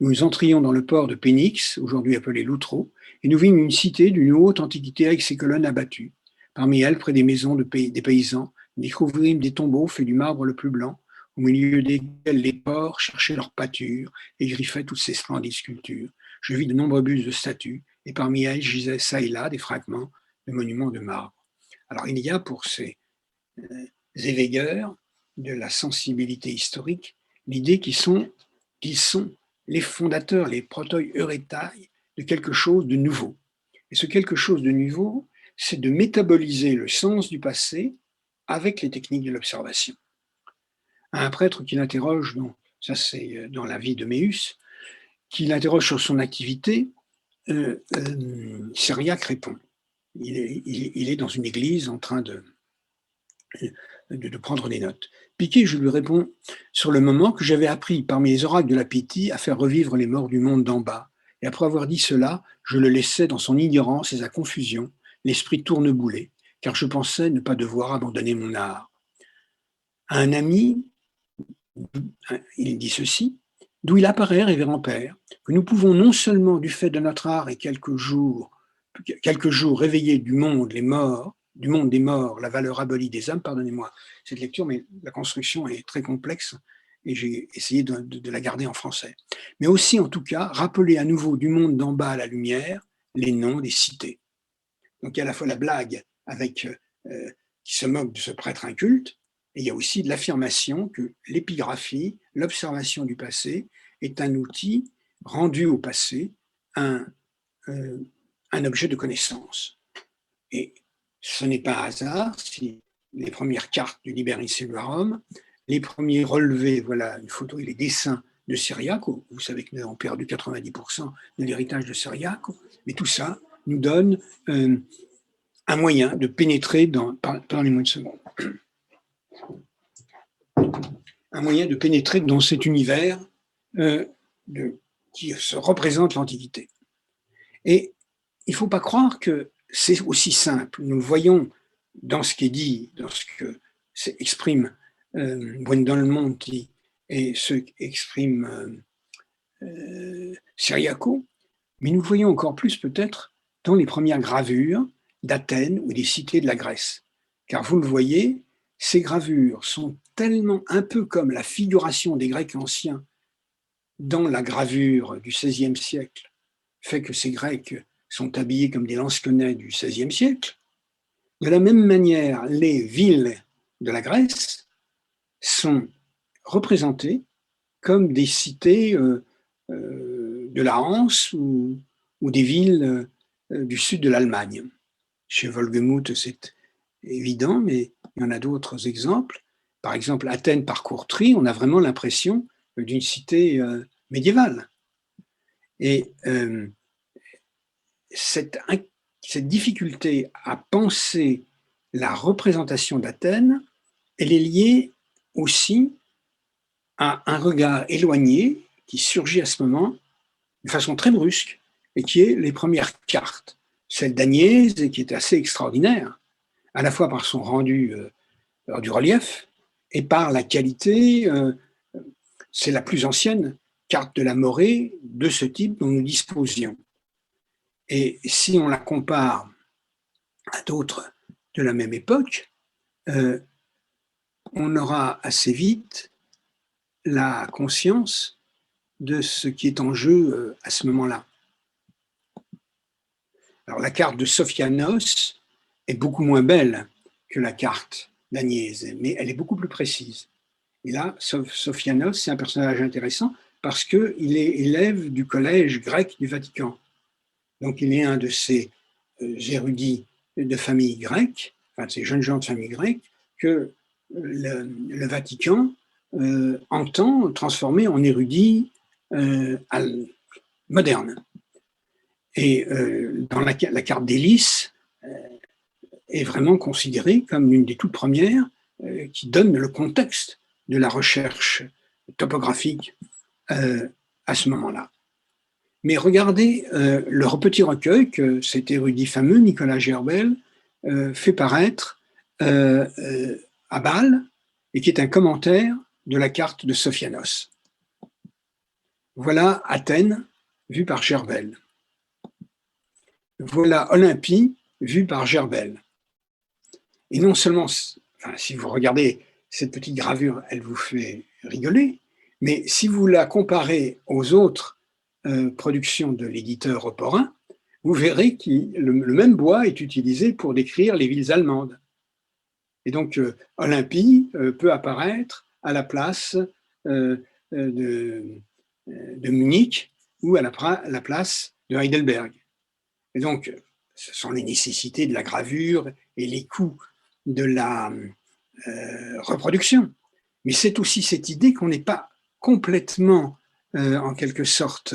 nous entrions dans le port de Pénix, aujourd'hui appelé Loutro, et nous vîmes une cité d'une haute antiquité avec ses colonnes abattues. Parmi elles, près des maisons des paysans, nous découvrîmes des tombeaux faits du marbre le plus blanc, au milieu desquels les porcs cherchaient leur pâture et griffaient toutes ces splendides sculptures. Je vis de nombreux bustes de statues, et parmi elles gisaient çà et là des fragments de monuments de marbre. Alors il y a pour ces éveilleurs de la sensibilité historique l'idée qu'ils sont les fondateurs, les protoi-euretai de quelque chose de nouveau. Et ce quelque chose de nouveau, c'est de métaboliser le sens du passé avec les techniques de l'observation. Un prêtre qui l'interroge, ça c'est dans la vie de Méus, qui l'interroge sur son activité, Cyriaque répond. Il est dans une église en train de prendre des notes. Piquet, je lui réponds sur le moment que j'avais appris parmi les oracles de la Pythie à faire revivre les morts du monde d'en bas. Et après avoir dit cela, je le laissais dans son ignorance et sa confusion, l'esprit tourneboulé, car je pensais ne pas devoir abandonner mon art. À un ami, il dit ceci, d'où il apparaît, révérend Père, que nous pouvons non seulement, du fait de notre art et quelques jours réveiller du monde les morts, du monde des morts, la valeur abolie des âmes, pardonnez-moi cette lecture, mais la construction est très complexe et j'ai essayé de la garder en français. Mais aussi, en tout cas, rappeler à nouveau du monde d'en bas à la lumière les noms des cités. Donc il y a à la fois la blague avec, qui se moque de ce prêtre inculte, et il y a aussi de l'affirmation que l'épigraphie, l'observation du passé, est un outil rendu au passé, un objet de connaissance. Et ce n'est pas un hasard si les premières cartes du Liber Incelluarum, les premiers relevés, voilà une photo et les dessins de Cyriaco, vous savez que nous avons perdu 90% de l'héritage de Cyriaco, mais tout ça nous donne un moyen de pénétrer pardonnez-moi une seconde, un moyen de pénétrer dans cet univers qui se représente l'Antiquité. Et il ne faut pas croire que c'est aussi simple. Nous voyons dans ce qui est dit, dans ce que exprime Buondelmonti et ce qu'exprime Cyriaco, mais nous voyons encore plus peut-être dans les premières gravures d'Athènes ou des cités de la Grèce. Car vous le voyez, ces gravures sont tellement un peu comme la figuration des Grecs anciens dans la gravure du XVIe siècle, fait que ces Grecs sont habillés comme des lansquenets du XVIe siècle. De la même manière, les villes de la Grèce sont représentées comme des cités de la Hanse ou des villes du sud de l'Allemagne. Chez Wolgemut, c'est évident, mais il y en a d'autres exemples. Par exemple, Athènes par Courtrai, on a vraiment l'impression d'une cité médiévale. Et cette difficulté à penser la représentation d'Athènes, elle est liée aussi à un regard éloigné qui surgit à ce moment de façon très brusque et qui est les premières cartes. Celle d'Agnès, qui est assez extraordinaire, à la fois par son rendu du relief et par la qualité, c'est la plus ancienne carte de la Morée de ce type dont nous disposions. Et si on la compare à d'autres de la même époque, on aura assez vite la conscience de ce qui est en jeu à ce moment-là. Alors la carte de Sophianos est beaucoup moins belle que la carte d'Agnès, mais elle est beaucoup plus précise. Et là, Sophianos, c'est un personnage intéressant parce qu'il est élève du collège grec du Vatican. Donc il est un de ces érudits de famille grecque, enfin de ces jeunes gens de famille grecque, que le Vatican entend transformer en érudit moderne. Et dans la carte d'Hélice est vraiment considérée comme l'une des toutes premières qui donne le contexte de la recherche topographique à ce moment-là. Mais regardez le petit recueil que cet érudit fameux, Nicolas Gerbel, fait paraître à Bâle et qui est un commentaire de la carte de Sophianos. Voilà Athènes, vue par Gerbel. Voilà Olympie, vue par Gerbel. Et non seulement, enfin, si vous regardez cette petite gravure, elle vous fait rigoler, mais si vous la comparez aux autres productions de l'éditeur Oporin, vous verrez que le même bois est utilisé pour décrire les villes allemandes. Et donc, Olympie peut apparaître à la place de Munich ou à la place de Heidelberg. Et donc, ce sont les nécessités de la gravure et les coûts de la reproduction. Mais c'est aussi cette idée qu'on n'est pas complètement, en quelque sorte,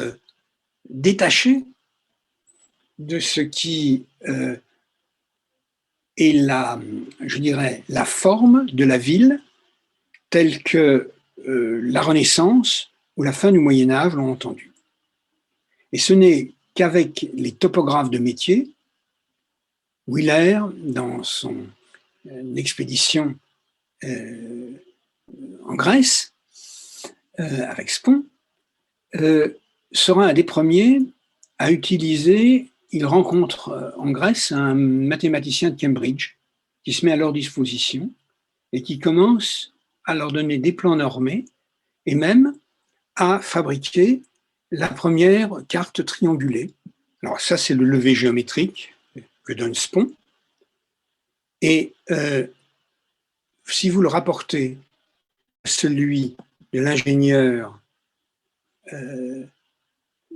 détaché de ce qui et je dirais, la forme de la ville telle que la Renaissance ou la fin du Moyen Âge l'ont entendue. Et ce n'est qu'avec les topographes de métier, Wheeler, dans son expédition en Grèce, avec Spon, sera un des premiers à utiliser, il rencontre en Grèce un mathématicien de Cambridge qui se met à leur disposition et qui commence à leur donner des plans normés et même à fabriquer la première carte triangulée. Alors ça, c'est le levé géométrique que donne Spon. Et si vous le rapportez à celui de l'ingénieur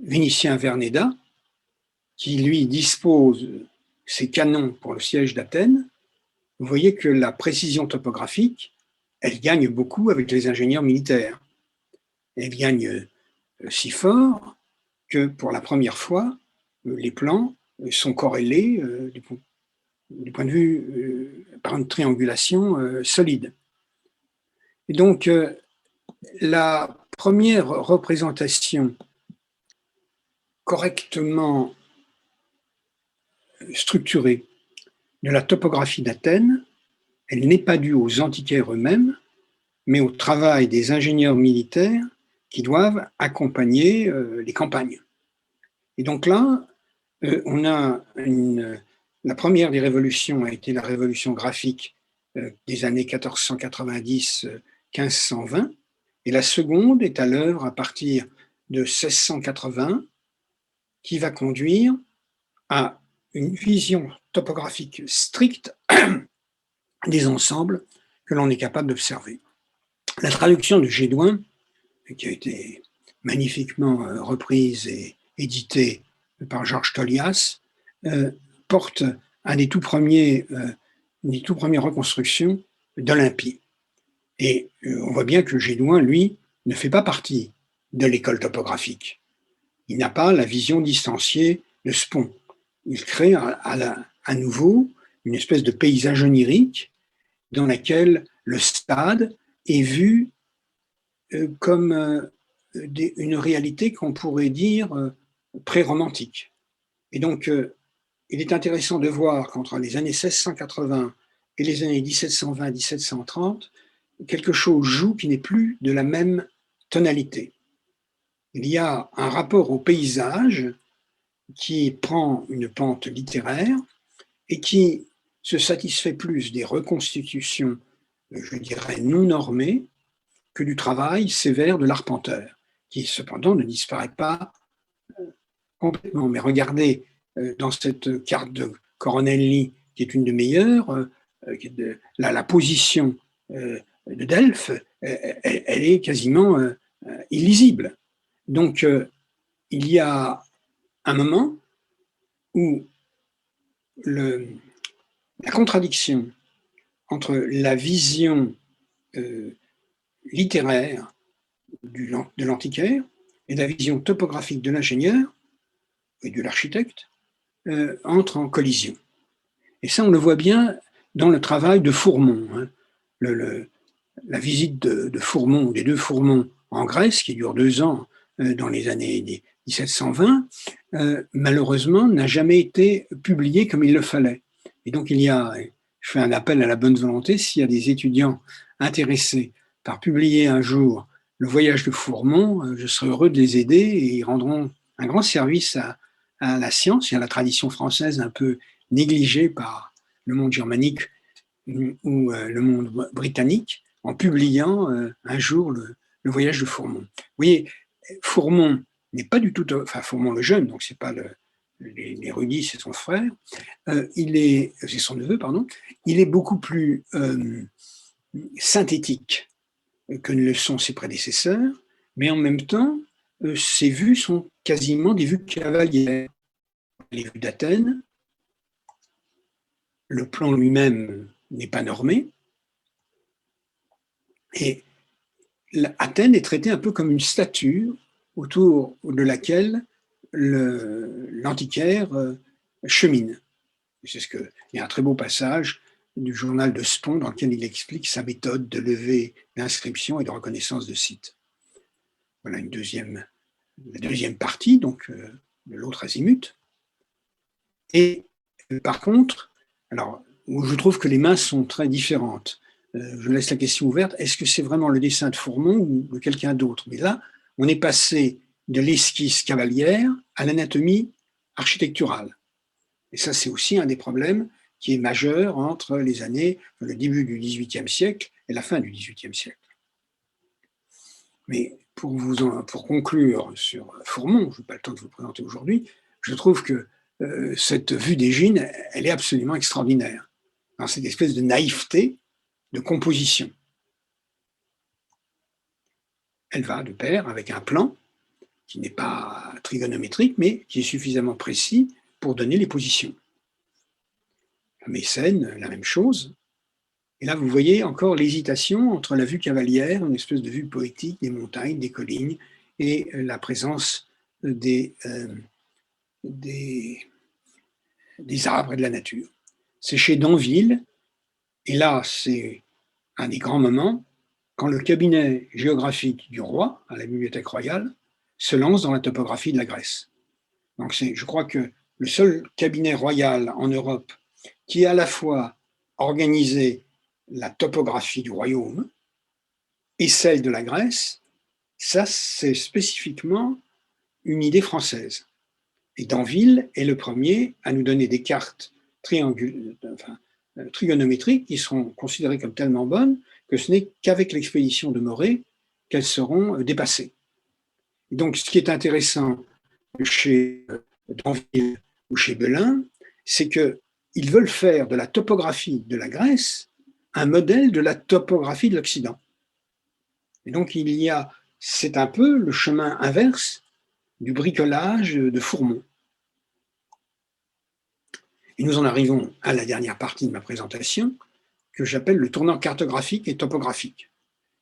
vénitien Verneda, qui lui dispose ses canons pour le siège d'Athènes, vous voyez que la précision topographique, elle gagne beaucoup avec les ingénieurs militaires. Elle gagne si fort que pour la première fois, les plans sont corrélés du point de vue par une triangulation solide. Et donc, la première représentation correctement structurée de la topographie d'Athènes, elle n'est pas due aux antiquaires eux-mêmes, mais au travail des ingénieurs militaires qui doivent accompagner les campagnes. Et donc là, on a la première des révolutions a été la révolution graphique des années 1490-1520, et la seconde est à l'œuvre à partir de 1680, qui va conduire à une vision topographique stricte des ensembles que l'on est capable d'observer. La traduction de Gédouin, qui a été magnifiquement reprise et éditée par Georges Tolias, porte une des toutes premières reconstructions d'Olympie. Et on voit bien que Gédouin, lui, ne fait pas partie de l'école topographique. Il n'a pas la vision distanciée de Spon. Il crée à nouveau une espèce de paysage onirique dans laquelle le stade est vu comme une réalité qu'on pourrait dire pré-romantique. Et donc, il est intéressant de voir qu'entre les années 1680 et les années 1720-1730, quelque chose joue qui n'est plus de la même tonalité. Il y a un rapport au paysage qui prend une pente littéraire et qui se satisfait plus des reconstitutions, je dirais, non normées que du travail sévère de l'arpenteur, qui cependant ne disparaît pas complètement. Mais regardez, dans cette carte de Coronelli, qui est une des meilleures, la position de Delphes, elle est quasiment illisible. Donc, il y a un moment où la contradiction entre la vision littéraire de l'antiquaire et la vision topographique de l'ingénieur et de l'architecte entre en collision. Et ça, on le voit bien dans le travail de Fourmont. Hein. La visite de Fourmont, des deux Fourmont en Grèce, qui dure 2 ans dans les années 1720, malheureusement, n'a jamais été publiée comme il le fallait. Et donc, je fais un appel à la bonne volonté, s'il y a des étudiants intéressés par publier un jour le voyage de Fourmont, je serai heureux de les aider et ils rendront un grand service à la science et à la tradition française un peu négligée par le monde germanique ou le monde britannique en publiant un jour le voyage de Fourmont. Vous voyez, Fourmont n'est pas du tout, enfin Fourmont le jeune, donc c'est pas l'érudit, c'est son frère, c'est son neveu, pardon, il est beaucoup plus synthétique que ne le sont ses prédécesseurs, mais en même temps, ses vues sont quasiment des vues cavalières. Les vues d'Athènes, le plan lui-même n'est pas normé, et Athènes est traitée un peu comme une statue autour de laquelle l'antiquaire chemine. Il y a un très beau passage du journal de Spon dans lequel il explique sa méthode de levée d'inscription et de reconnaissance de site. Voilà la deuxième partie, donc de l'autre azimut. Et par contre, alors, où je trouve que les mains sont très différentes. Je laisse la question ouverte, est-ce que c'est vraiment le dessin de Fourmont ou de quelqu'un d'autre? Mais là, on est passé de l'esquisse cavalière à l'anatomie architecturale. Et ça, c'est aussi un des problèmes qui est majeur entre le début du XVIIIe siècle et la fin du XVIIIe siècle. Mais pour conclure sur Fourmont, je n'ai pas le temps de vous le présenter aujourd'hui, je trouve que cette vue d'Égine, elle est absolument extraordinaire, dans cette espèce de naïveté de composition. Elle va de pair avec un plan qui n'est pas trigonométrique, mais qui est suffisamment précis pour donner les positions. La Mécène, la même chose. Et là, vous voyez encore l'hésitation entre la vue cavalière, une espèce de vue poétique des montagnes, des collines, et la présence des arbres et de la nature. C'est chez Danville, et là, c'est un des grands moments, quand le cabinet géographique du roi, à la Bibliothèque royale, se lance dans la topographie de la Grèce. Donc je crois que le seul cabinet royal en Europe qui a à la fois organisé la topographie du royaume et celle de la Grèce, ça c'est spécifiquement une idée française. Et Danville est le premier à nous donner des cartes trigonométriques qui seront considérées comme tellement bonnes que ce n'est qu'avec l'expédition de Morée qu'elles seront dépassées. Et donc ce qui est intéressant chez Danville ou chez Belin, c'est qu'ils veulent faire de la topographie de la Grèce un modèle de la topographie de l'Occident. Et donc c'est un peu le chemin inverse du bricolage de Fourmont. Et nous en arrivons à la dernière partie de ma présentation, que j'appelle le tournant cartographique et topographique.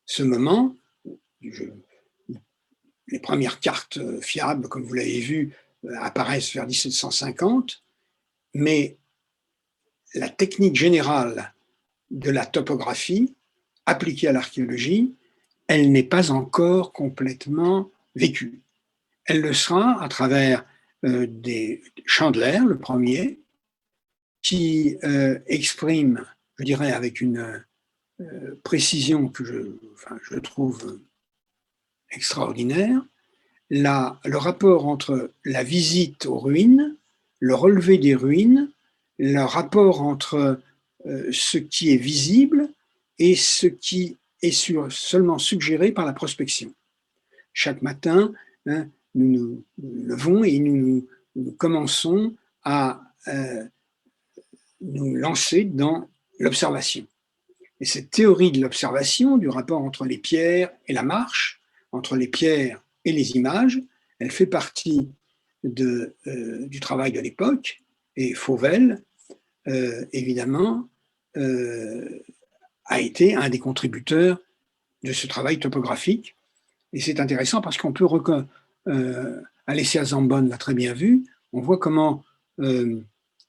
Ce moment, les premières cartes fiables, comme vous l'avez vu, apparaissent vers 1750, mais la technique générale de la topographie appliquée à l'archéologie, elle n'est pas encore complètement vécue. Elle le sera à travers des Chandler, le premier, qui exprime, je dirais, avec une précision que je trouve extraordinaire, le rapport entre la visite aux ruines, le relevé des ruines, le rapport entre ce qui est visible et ce qui est seulement suggéré par la prospection. Chaque matin, nous nous levons et nous commençons à nous lancer dans l'observation. Et cette théorie de l'observation, du rapport entre les pierres et la marche, entre les pierres et les images, elle fait partie du travail de l'époque, et Fauvel, évidemment, a été un des contributeurs de ce travail topographique. Et c'est intéressant parce qu'on peut, Alessia Zambon l'a très bien vu, on voit comment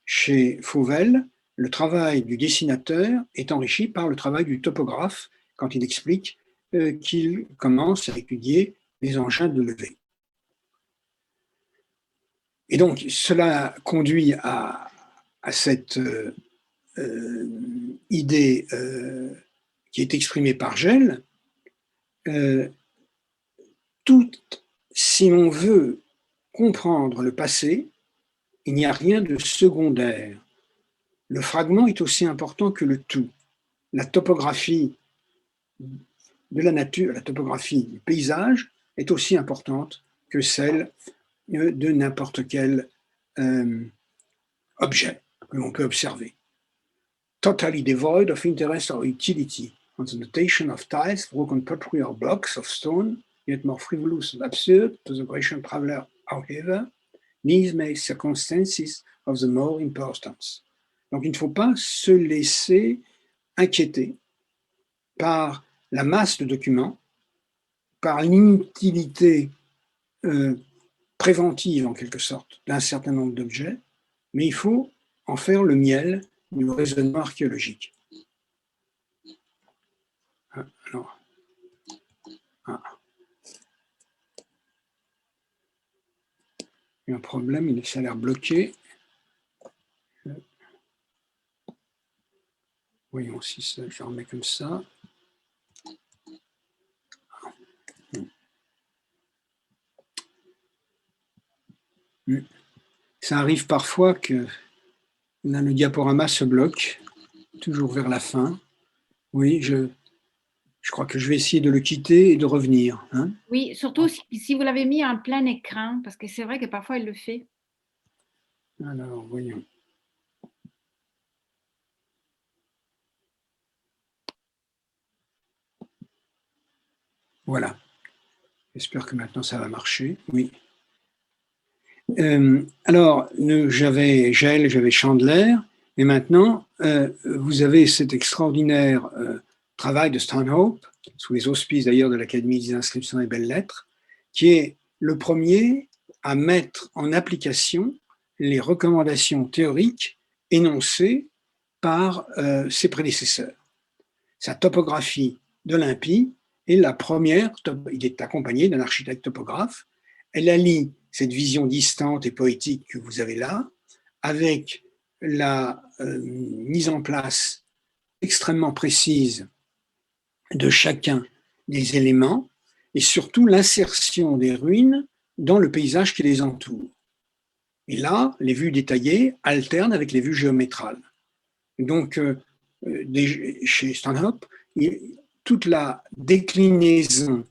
chez Fauvel, le travail du dessinateur est enrichi par le travail du topographe quand il explique qu'il commence à étudier les engins de levée. Et donc, cela conduit à cette idée qui est exprimée par Gell. Si on veut comprendre le passé, il n'y a rien de secondaire. Le fragment est aussi important que le tout. La topographie de la nature, la topographie du paysage est aussi importante que celle de n'importe quel objet que l'on peut observer. Totally devoid of interest or utility, on the notation of tiles, broken pottery or blocks of stone, yet more frivolous and absurd to the Grecian traveler, however, these may circumstances of the more importance. Donc il ne faut pas se laisser inquiéter par la masse de documents, par l'inutilité préventive en quelque sorte d'un certain nombre d'objets, mais il faut en faire le miel du raisonnement archéologique. Alors, il y a un problème, ça a l'air bloqué. Voyons si ça, je remets comme ça. Ça arrive parfois que là, le diaporama se bloque, toujours vers la fin. Oui, je crois que je vais essayer de le quitter et de revenir. Hein. Oui, surtout si vous l'avez mis en plein écran, parce que c'est vrai que parfois il le fait. Alors, voyons. Voilà. J'espère que maintenant ça va marcher. Oui. Alors, j'avais Gell, j'avais Chandler, et maintenant, vous avez cet extraordinaire travail de Stanhope, sous les auspices d'ailleurs de l'Académie des inscriptions et belles-lettres, qui est le premier à mettre en application les recommandations théoriques énoncées par ses prédécesseurs. Sa topographie d'Olympie est la première, il est accompagné d'un architecte topographe, elle allie cette vision distante et poétique que vous avez là, avec la mise en place extrêmement précise de chacun des éléments et surtout l'insertion des ruines dans le paysage qui les entoure. Et là, les vues détaillées alternent avec les vues géométrales. Donc, chez Stanhope, toute la déclinaison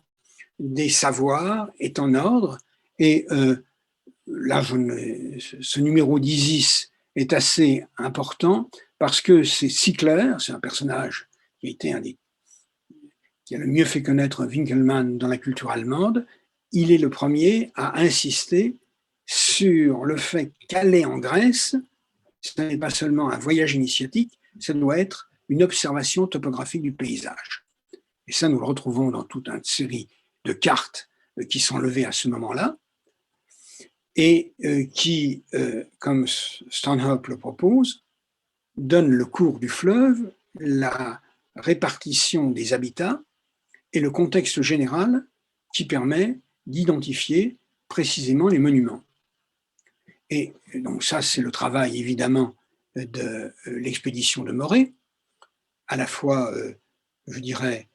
des savoirs est en ordre. Et là, ce numéro d'Isis est assez important parce que c'est Sickler, c'est un personnage qui a été qui a le mieux fait connaître Winkelmann dans la culture allemande. Il est le premier à insister sur le fait qu'aller en Grèce, ce n'est pas seulement un voyage initiatique, ça doit être une observation topographique du paysage. Et ça, nous le retrouvons dans toute une série de cartes qui sont levées à ce moment-là et qui, comme Stanhope le propose, donnent le cours du fleuve, la répartition des habitats et le contexte général qui permet d'identifier précisément les monuments. Et donc ça, c'est le travail évidemment de l'expédition de Morée, à la fois, je dirais,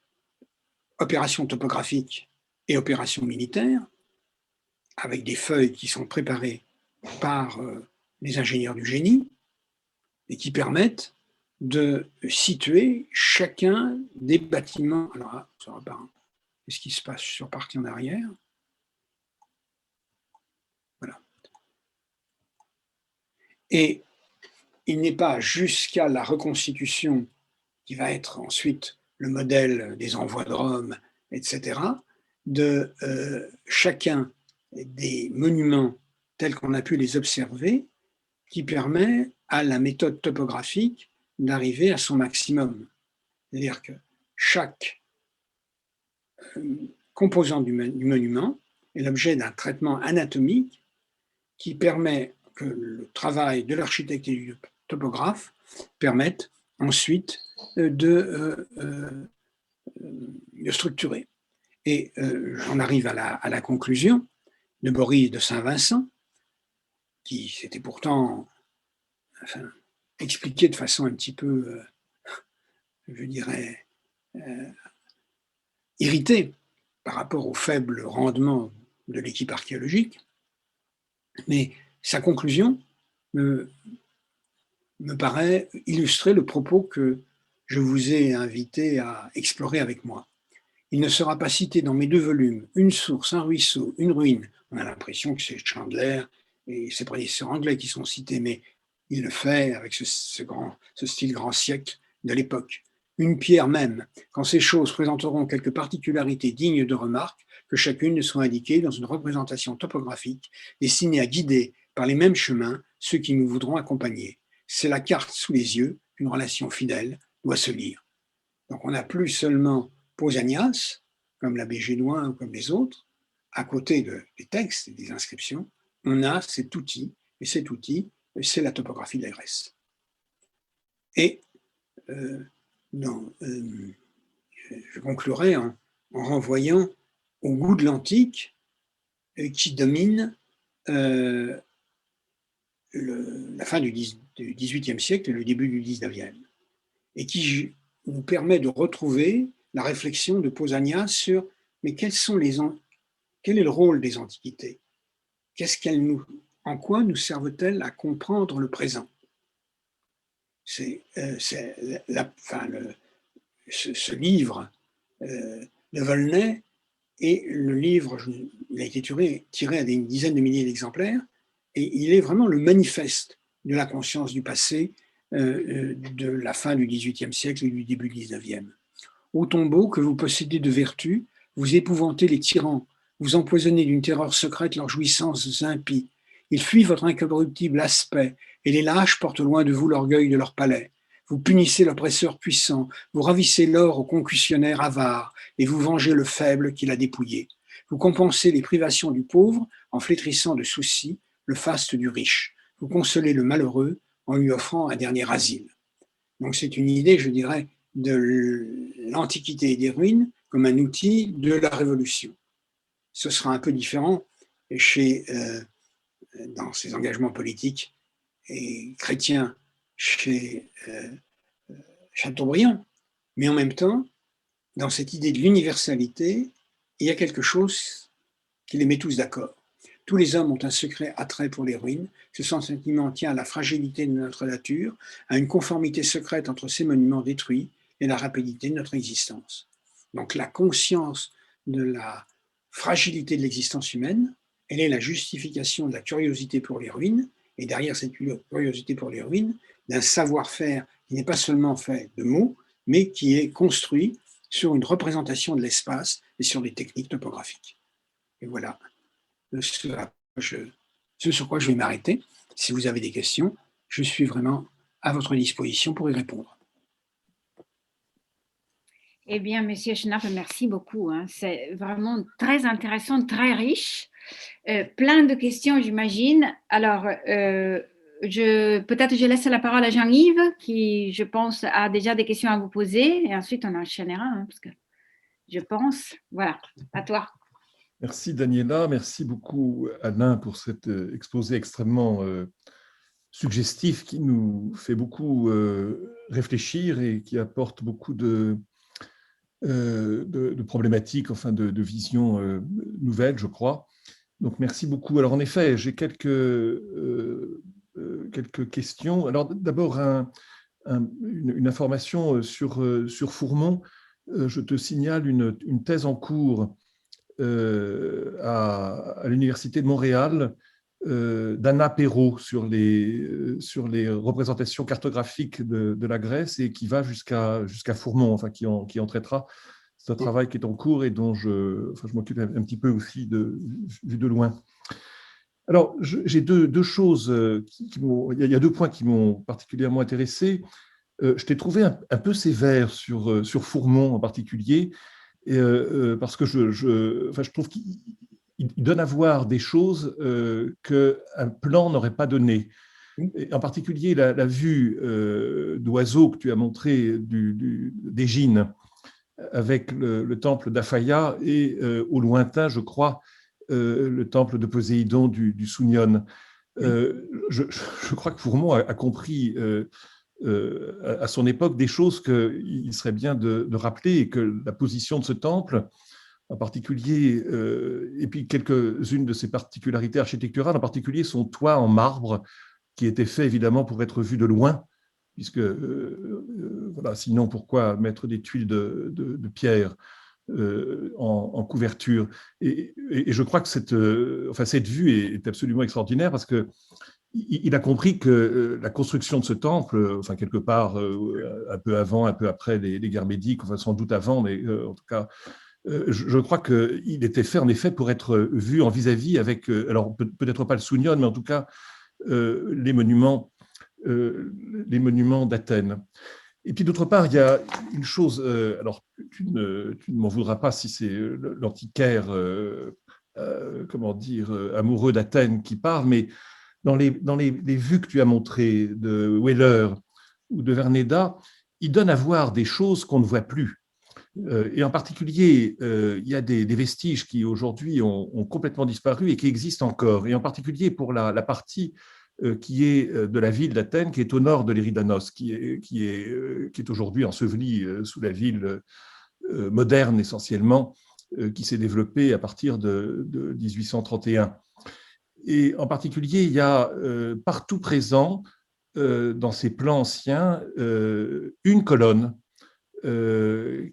opération topographique et opération militaire, avec des feuilles qui sont préparées par les ingénieurs du génie et qui permettent de situer chacun des bâtiments. Alors, ça repart. Qu'est-ce qui se passe? Je suis reparti en arrière. Voilà. Et il n'est pas jusqu'à la reconstitution qui va être ensuite le modèle des envois de Rome, etc., de chacun des monuments tels qu'on a pu les observer, qui permet à la méthode topographique d'arriver à son maximum. C'est-à-dire que chaque composant du monument est l'objet d'un traitement anatomique qui permet que le travail de l'architecte et du topographe permette ensuite de structurer. Et j'en arrive à la conclusion de Boris de Saint-Vincent, qui s'était pourtant expliqué de façon un petit peu, je dirais, irritée par rapport au faible rendement de l'équipe archéologique. Mais sa conclusion me paraît illustrer le propos que je vous ai invité à explorer avec moi. Il ne sera pas cité dans mes deux volumes une source, un ruisseau, une ruine. On a l'impression que c'est Chandler et ses prédécesseurs anglais qui sont cités, mais il le fait avec ce style grand siècle de l'époque. Une pierre même, quand ces choses présenteront quelques particularités dignes de remarque, que chacune ne soit indiquée dans une représentation topographique destinée à guider par les mêmes chemins ceux qui nous voudront accompagner. C'est la carte sous les yeux qu'une relation fidèle doit se lire. Donc on n'a plus seulement Pausanias, comme l'abbé Génois ou comme les autres, à côté des textes et des inscriptions, on a cet outil, et cet outil, c'est la topographie de la Grèce. Et je conclurai en renvoyant au goût de l'antique qui domine la fin du XVIIIe siècle et le début du XIXe, et qui nous permet de retrouver la réflexion de Pausanias sur mais quel est le rôle des antiquités? En quoi nous servent-elles à comprendre le présent? Ce livre de Volney est le livre, il a été tiré à des dizaines de milliers d'exemplaires, et il est vraiment le manifeste de la conscience du passé de la fin du XVIIIe siècle et du début du XIXe. Ô tombeau que vous possédez de vertu, vous épouvantez les tyrans, vous empoisonnez d'une terreur secrète leurs jouissances impies. Ils fuient votre incorruptible aspect, et les lâches portent loin de vous l'orgueil de leur palais. Vous punissez l'oppresseur puissant, vous ravissez l'or au concussionnaire avare, et vous vengez le faible qui l'a dépouillé. Vous compensez les privations du pauvre en flétrissant de soucis le faste du riche. Vous consolez le malheureux en lui offrant un dernier asile. Donc c'est une idée, je dirais, de l'Antiquité et des ruines comme un outil de la Révolution. Ce sera un peu différent dans ses engagements politiques et chrétiens chez Chateaubriand, mais en même temps, dans cette idée de l'universalité, il y a quelque chose qui les met tous d'accord. Tous les hommes ont un secret attrait pour les ruines. Ce sentiment tient à la fragilité de notre nature, à une conformité secrète entre ces monuments détruits et la rapidité de notre existence. Donc la conscience de la fragilité de l'existence humaine, elle est la justification de la curiosité pour les ruines, et derrière cette curiosité pour les ruines, d'un savoir-faire qui n'est pas seulement fait de mots, mais qui est construit sur une représentation de l'espace et sur des techniques topographiques. Et voilà ce sur quoi je vais m'arrêter. Si vous avez des questions, je suis vraiment à votre disposition pour y répondre. Eh bien, Monsieur Schnapp, merci beaucoup. C'est vraiment très intéressant, très riche. Plein de questions, j'imagine. Alors, peut-être je laisse la parole à Jean-Yves, qui, je pense, a déjà des questions à vous poser. Et ensuite, on enchaînera, parce que je pense. Voilà, à toi. Merci Daniela, merci beaucoup Alain pour cet exposé extrêmement suggestif qui nous fait beaucoup réfléchir et qui apporte beaucoup de problématiques, enfin de visions nouvelles, je crois. Donc merci beaucoup. Alors en effet, j'ai quelques questions. Alors d'abord une information sur Fourmont. Je te signale une thèse en cours à l'Université de Montréal d'Anna Perrault sur les représentations cartographiques de la Grèce et qui va jusqu'à Fourmont, enfin qui en traitera. C'est un travail qui est en cours et dont je m'occupe un petit peu aussi vu de loin. Alors, j'ai deux choses, il y a 2 points qui m'ont particulièrement intéressé. Je t'ai trouvé un peu sévère sur Fourmont en particulier, parce que je trouve qu'il donne à voir des choses qu'un plan n'aurait pas donné. Et en particulier, la vue d'oiseau que tu as montrée d'Égine avec le temple d'Aphaïa et au lointain, je crois, le temple de Poséidon du Sounion. Je crois que Fourmont a compris à son époque des choses qu'il serait bien de rappeler, et que la position de ce temple, en particulier, et puis quelques-unes de ses particularités architecturales, en particulier son toit en marbre, qui était fait évidemment pour être vu de loin, puisque voilà, sinon pourquoi mettre des tuiles de pierre en couverture. Et je crois que cette vue est absolument extraordinaire, parce que il a compris que la construction de ce temple, enfin quelque part un peu avant, un peu après les guerres médiques, enfin sans doute avant, mais en tout cas, je crois qu'il était fait en effet pour être vu en vis-à-vis avec, alors peut-être pas le Sounion, mais en tout cas les monuments d'Athènes. Et puis d'autre part, il y a une chose, alors tu ne m'en voudras pas si c'est l'antiquaire, comment dire, amoureux d'Athènes qui parle, mais dans les vues que tu as montrées de Wheeler, ou de Verneda, il donne à voir des choses qu'on ne voit plus. Et en particulier, il y a des vestiges qui aujourd'hui ont complètement disparu et qui existent encore. Et en particulier pour la partie qui est de la ville d'Athènes, qui est au nord de l'Éridanos, qui est aujourd'hui ensevelie sous la ville moderne essentiellement, qui s'est développée à partir de 1831. Et en particulier, il y a partout présent dans ces plans anciens une colonne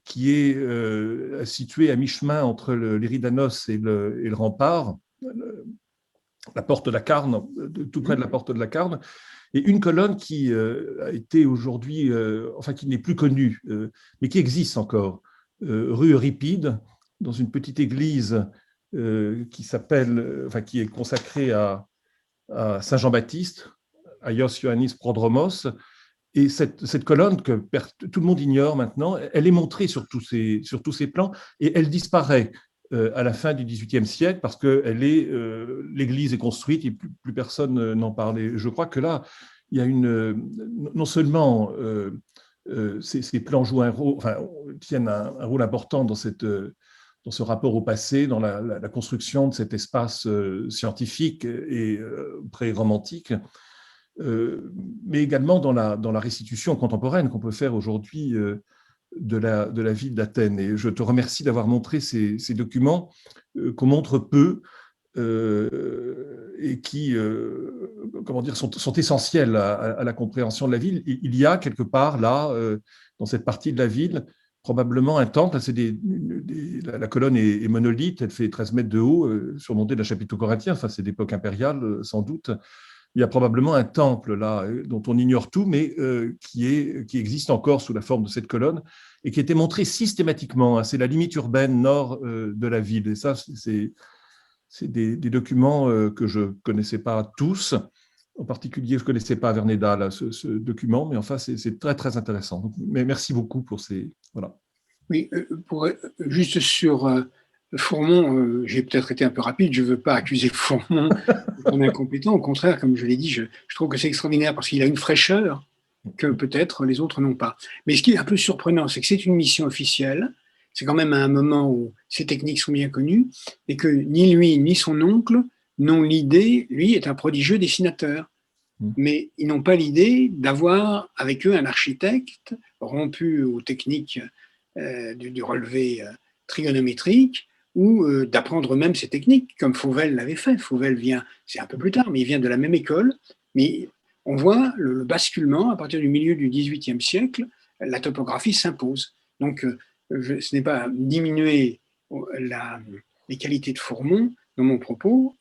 qui est située à mi-chemin entre l'Éridanos et le rempart, la porte de la Carne, tout près de la porte de la Carne, et une colonne qui a été aujourd'hui, enfin qui n'est plus connue, mais qui existe encore, rue Euripide, dans une petite église qui s'appelle, enfin qui est consacrée à Saint Jean-Baptiste, Aios Ioannis Prodromos. Et cette colonne que tout le monde ignore maintenant, elle est montrée sur tous ces plans et elle disparaît à la fin du XVIIIe siècle parce que l'église est construite et plus personne n'en parle. Et je crois que là, il y a non seulement ces plans jouent un rôle, enfin, tiennent un rôle important dans ce rapport au passé, dans la construction de cet espace scientifique et pré-romantique, mais également dans la restitution contemporaine qu'on peut faire aujourd'hui de la ville d'Athènes. Et je te remercie d'avoir montré ces documents qu'on montre peu et qui, comment dire, sont essentiels à la compréhension de la ville. Il y a quelque part là, dans cette partie de la ville, probablement un temple. La colonne est monolithe, elle fait 13 mètres de haut, surmontée d'un chapiteau corinthien. Enfin, c'est d'époque impériale, sans doute. Il y a probablement un temple là, dont on ignore tout, mais qui existe encore sous la forme de cette colonne et qui a été montré systématiquement. Hein. C'est la limite urbaine nord de la ville. Et ça, c'est des documents que je ne connaissais pas tous. En particulier, je ne connaissais pas Verneda, là, ce document, mais enfin, c'est très, très intéressant. Donc, mais merci beaucoup pour ces... Voilà. Oui, juste sur Fourmont, j'ai peut-être été un peu rapide, je ne veux pas accuser Fourmont d'être incompétent. Au contraire, comme je l'ai dit, je trouve que c'est extraordinaire parce qu'il a une fraîcheur que peut-être les autres n'ont pas. Mais ce qui est un peu surprenant, c'est que c'est une mission officielle. C'est quand même à un moment où ces techniques sont bien connues et que ni lui ni son oncle n'ont l'idée, lui est un prodigieux dessinateur, mais ils n'ont pas l'idée d'avoir avec eux un architecte rompu aux techniques du relevé trigonométrique ou d'apprendre même ces techniques, comme Fauvel l'avait fait. Fauvel vient, c'est un peu plus tard, mais il vient de la même école, mais on voit le basculement à partir du milieu du XVIIIe siècle, la topographie s'impose. Donc, ce n'est pas diminuer les qualités de Fourmont dans mon propos,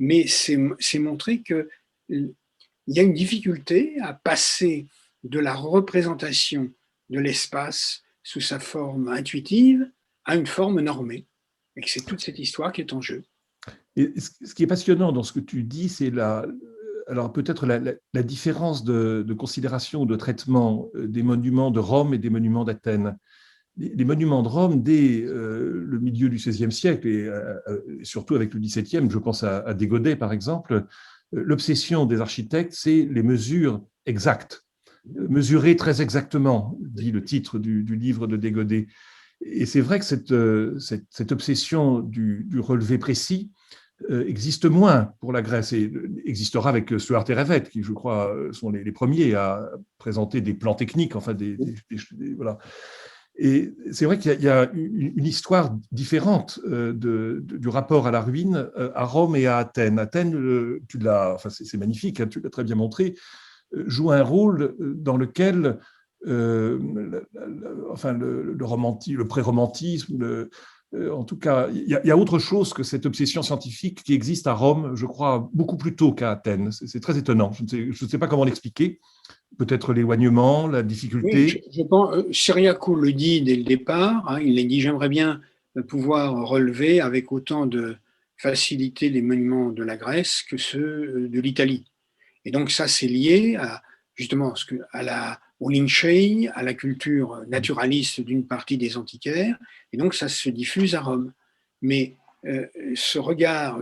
mais c'est montrer qu'il y a une difficulté à passer de la représentation de l'espace sous sa forme intuitive à une forme normée, et que c'est toute cette histoire qui est en jeu. Et ce qui est passionnant dans ce que tu dis, c'est alors peut-être la différence de considération ou de traitement des monuments de Rome et des monuments d'Athènes. Les monuments de Rome, dès le milieu du XVIe siècle, et surtout avec le XVIIe, je pense à Dégodet par exemple, l'obsession des architectes, c'est les mesures exactes. Mesurer très exactement, dit le titre du livre de Dégodet. Et c'est vrai que cette obsession du relevé précis existe moins pour la Grèce et existera avec Stuart et Revett, qui, je crois, sont les premiers à présenter des plans techniques, enfin voilà. Et c'est vrai qu'il y a une histoire différente du rapport à la ruine à Rome et à Athènes. Athènes, enfin, c'est magnifique, hein, tu l'as très bien montré, joue un rôle dans lequel enfin, le pré-romantisme, en tout cas, il y a autre chose que cette obsession scientifique qui existe à Rome, je crois, beaucoup plus tôt qu'à Athènes. C'est très étonnant. Je ne sais pas comment l'expliquer. Peut-être l'éloignement, la difficulté. Oui, je pense, Cyriaco le dit dès le départ, hein, il a dit « j'aimerais bien pouvoir relever avec autant de facilité les monuments de la Grèce que ceux de l'Italie ». Et donc ça, c'est lié à, justement au Lincei, à la culture naturaliste d'une partie des antiquaires, et donc ça se diffuse à Rome. Mais ce regard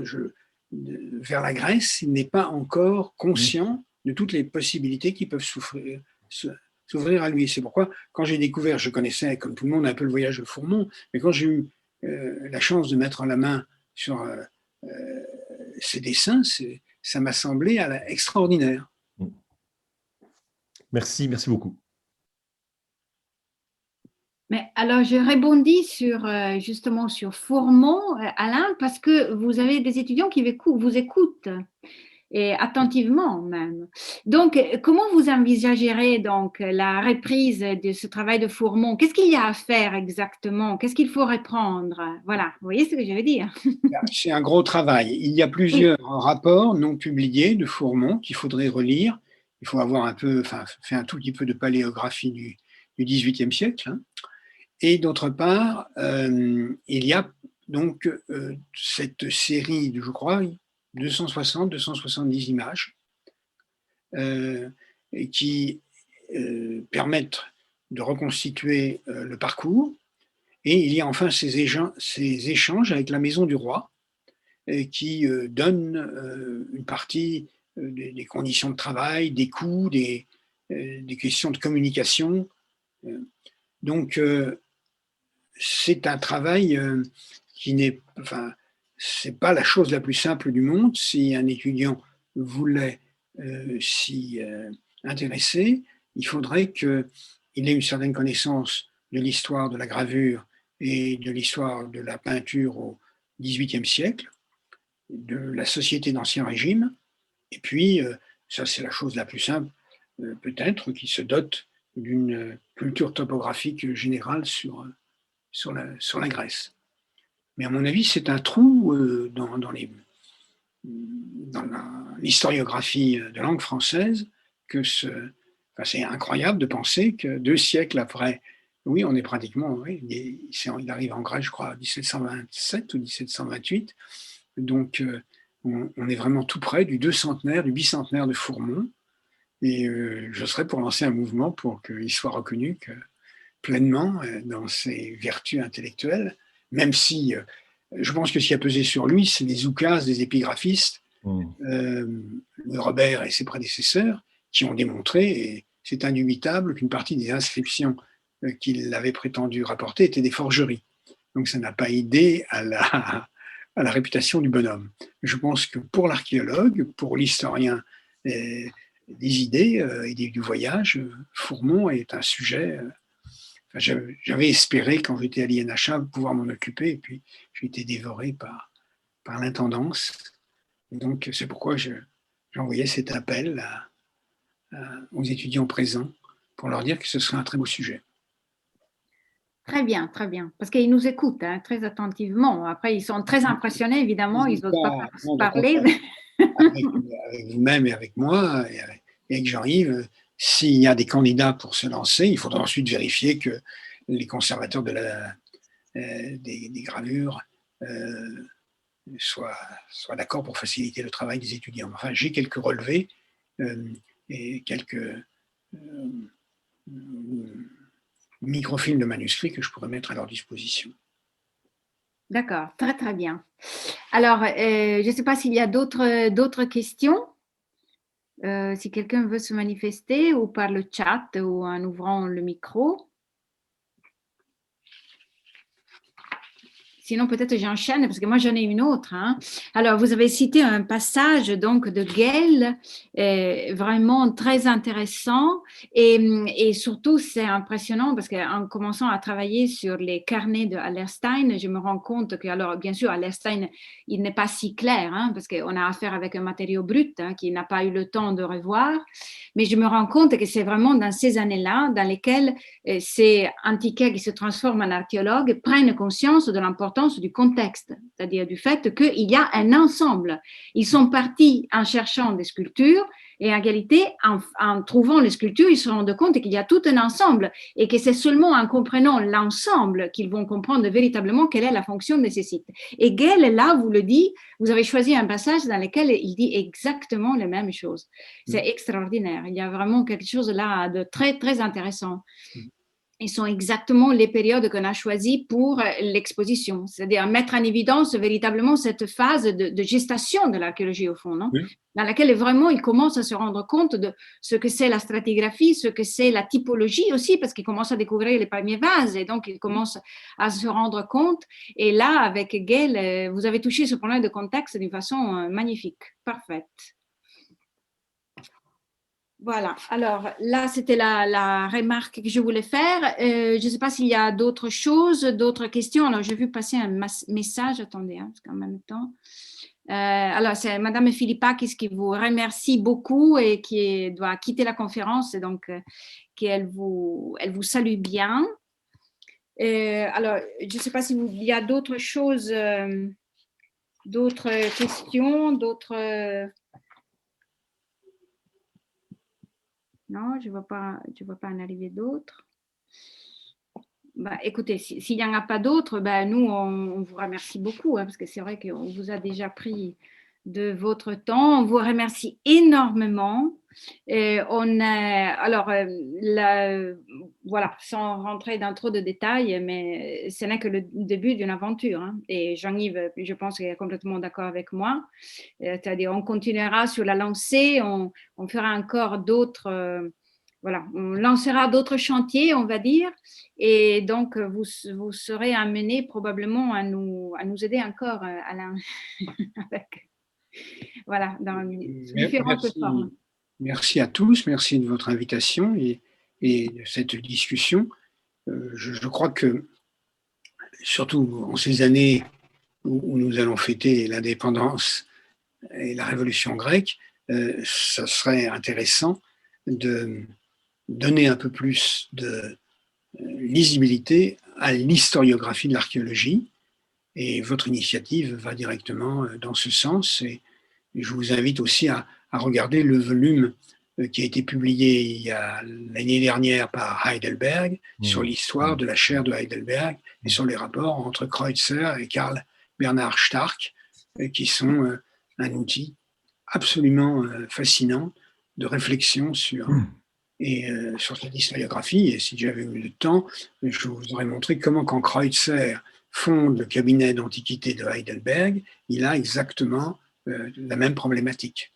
vers la Grèce, il n'est pas encore conscient de toutes les possibilités qui peuvent s'ouvrir à lui. C'est pourquoi, quand j'ai découvert, je connaissais, comme tout le monde, un peu le voyage de Fourmont, mais quand j'ai eu la chance de mettre la main sur ces dessins, ça m'a semblé extraordinaire. Merci, merci beaucoup. Mais alors, je rebondis sur, justement sur Fourmont, Alain, parce que vous avez des étudiants qui vous écoutent, et attentivement même. Donc, comment vous envisagerez donc la reprise de ce travail de Fourmont? Qu'est-ce qu'il y a à faire exactement? Qu'est-ce qu'il faut reprendre? Voilà, vous voyez ce que je veux dire? C'est un gros travail. Il y a plusieurs rapports non publiés de Fourmont qu'il faudrait relire. Il faut avoir fait un tout petit peu de paléographie du XVIIIe siècle, hein. Et d'autre part, il y a donc cette série de, je crois, 270 images qui permettent de reconstituer le parcours. Et il y a enfin ces échanges avec la Maison du Roi qui donnent une partie des conditions de travail, des coûts, des questions de communication. Donc, c'est un travail qui n'est, c'est pas la chose la plus simple du monde. Si un étudiant voulait s'y intéresser, il faudrait qu'il ait une certaine connaissance de l'histoire de la gravure et de l'histoire de la peinture au XVIIIe siècle, de la société d'Ancien Régime, et puis, ça c'est la chose la plus simple, peut-être, qui se dote d'une culture topographique générale sur la Grèce. Mais à mon avis, c'est un trou dans l'historiographie de langue française que c'est incroyable de penser que 2 siècles après, oui, on est pratiquement, oui, il arrive en Grèce, je crois, 1727 ou 1728, donc on est vraiment tout près du bicentenaire de Fourmont, et je serais pour lancer un mouvement pour qu'il soit reconnu pleinement dans ses vertus intellectuelles, même si je pense que ce qui a pesé sur lui, c'est les oukases des épigraphistes, Robert et ses prédécesseurs, qui ont démontré, et c'est indubitable, qu'une partie des inscriptions qu'il avait prétendu rapporter étaient des forgeries. Donc ça n'a pas aidé à la réputation du bonhomme. Je pense que pour l'archéologue, pour l'historien des idées et du voyage, Fourmont est un sujet. J'avais espéré, quand j'étais à l'INHA, pouvoir m'en occuper, et puis j'ai été dévoré par l'intendance. Donc, c'est pourquoi j'ai envoyé cet appel aux étudiants présents pour leur dire que ce serait un très beau sujet. Très bien, parce qu'ils nous écoutent hein, très attentivement. Après, ils sont très impressionnés, évidemment, ils n'osent pas parler. Avec vous-même et avec moi, et avec Jean-Yves, s'il y a des candidats pour se lancer, il faudra ensuite vérifier que les conservateurs des gravures soient d'accord pour faciliter le travail des étudiants. Enfin, j'ai quelques relevés et quelques microfilms de manuscrits que je pourrais mettre à leur disposition. D'accord, très bien. Alors, je ne sais pas s'il y a d'autres questions. Si quelqu'un veut se manifester ou par le chat ou en ouvrant le micro. Sinon, peut-être j'enchaîne parce que moi, j'en ai une autre. Hein. Alors, vous avez cité un passage donc de Gell, vraiment très intéressant et surtout, c'est impressionnant parce qu'en commençant à travailler sur les carnets de Hallerstein, je me rends compte que, alors, bien sûr, Hallerstein, il n'est pas si clair hein, parce qu'on a affaire avec un matériau brut hein, qui n'a pas eu le temps de revoir, mais je me rends compte que c'est vraiment dans ces années-là dans lesquelles ces antiquaires qui se transforment en archéologues prennent conscience de l'importance du contexte, c'est-à-dire du fait qu'il y a un ensemble. Ils sont partis en cherchant des sculptures et en réalité, en trouvant les sculptures, ils se rendent compte qu'il y a tout un ensemble et que c'est seulement en comprenant l'ensemble qu'ils vont comprendre véritablement quelle est la fonction de ces sites. Et Gell, là, vous le dit, vous avez choisi un passage dans lequel il dit exactement la même chose. C'est extraordinaire. Il y a vraiment quelque chose là de très, très intéressant. ils sont exactement les périodes qu'on a choisies pour l'exposition, c'est-à-dire mettre en évidence véritablement cette phase de gestation de l'archéologie au fond, non? Oui. Dans laquelle vraiment ils commencent à se rendre compte de ce que c'est la stratigraphie, ce que c'est la typologie aussi, parce qu'ils commencent à découvrir les premiers vases et donc ils commencent à se rendre compte. Et là, avec Gail, vous avez touché ce problème de contexte d'une façon magnifique, parfaite. Voilà, alors là, c'était la remarque que je voulais faire. Je ne sais pas s'il y a d'autres choses, d'autres questions. Alors, j'ai vu passer un message, attendez, parce qu'en même temps. Alors, c'est Madame Philippakis qui vous remercie beaucoup et qui doit quitter la conférence, et donc elle vous salue bien. Alors, je ne sais pas s'il y a d'autres choses, d'autres questions, d'autres... Non, je ne vois pas en arriver d'autres. Bah, écoutez, s'il n'y en a pas d'autres, bah, nous, on vous remercie beaucoup, hein, parce que c'est vrai qu'on vous a déjà pris de votre temps. On vous remercie énormément. Voilà, sans rentrer dans trop de détails, mais ce n'est que le début d'une aventure. Hein. Et Jean-Yves, je pense qu'il est complètement d'accord avec moi. C'est-à-dire, on continuera sur la lancée, on fera encore d'autres... voilà, on lancera d'autres chantiers, on va dire, et donc vous serez amenés probablement à nous aider encore, Alain, avec, voilà, dans différentes formes. Merci à tous, merci de votre invitation et de cette discussion. Je crois que, surtout en ces années où nous allons fêter l'indépendance et la révolution grecque, ça serait intéressant de donner un peu plus de lisibilité à l'historiographie de l'archéologie, et votre initiative va directement dans ce sens. Et je vous invite aussi à regarder le volume qui a été publié l'année dernière par Heidelberg sur l'histoire de la chaire de Heidelberg et sur les rapports entre Kreutzer et Karl Bernhard Stark, qui sont un outil absolument fascinant de réflexion sur cette historiographie. Et si j'avais eu le temps, je vous aurais montré comment, quand Kreutzer fonde le cabinet d'antiquité de Heidelberg, il a exactement la même problématique.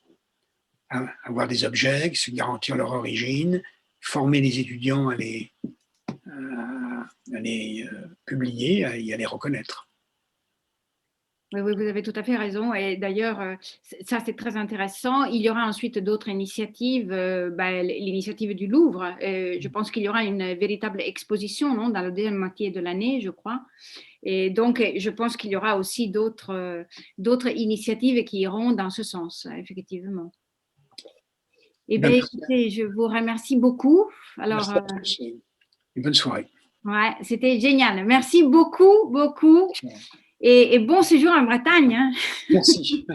Avoir des objets, se garantir leur origine, former les étudiants à les publier et à les reconnaître. Oui, vous avez tout à fait raison. Et d'ailleurs, ça, c'est très intéressant. Il y aura ensuite d'autres initiatives, l'initiative du Louvre. Je pense qu'il y aura une véritable exposition, non, dans la deuxième moitié de l'année, je crois. Et donc, je pense qu'il y aura aussi d'autres initiatives qui iront dans ce sens, effectivement. Eh bien, écoutez, je vous remercie beaucoup. Alors, une bonne soirée. Ouais, c'était génial. Merci beaucoup, beaucoup. Et bon séjour en Bretagne. Hein. Merci.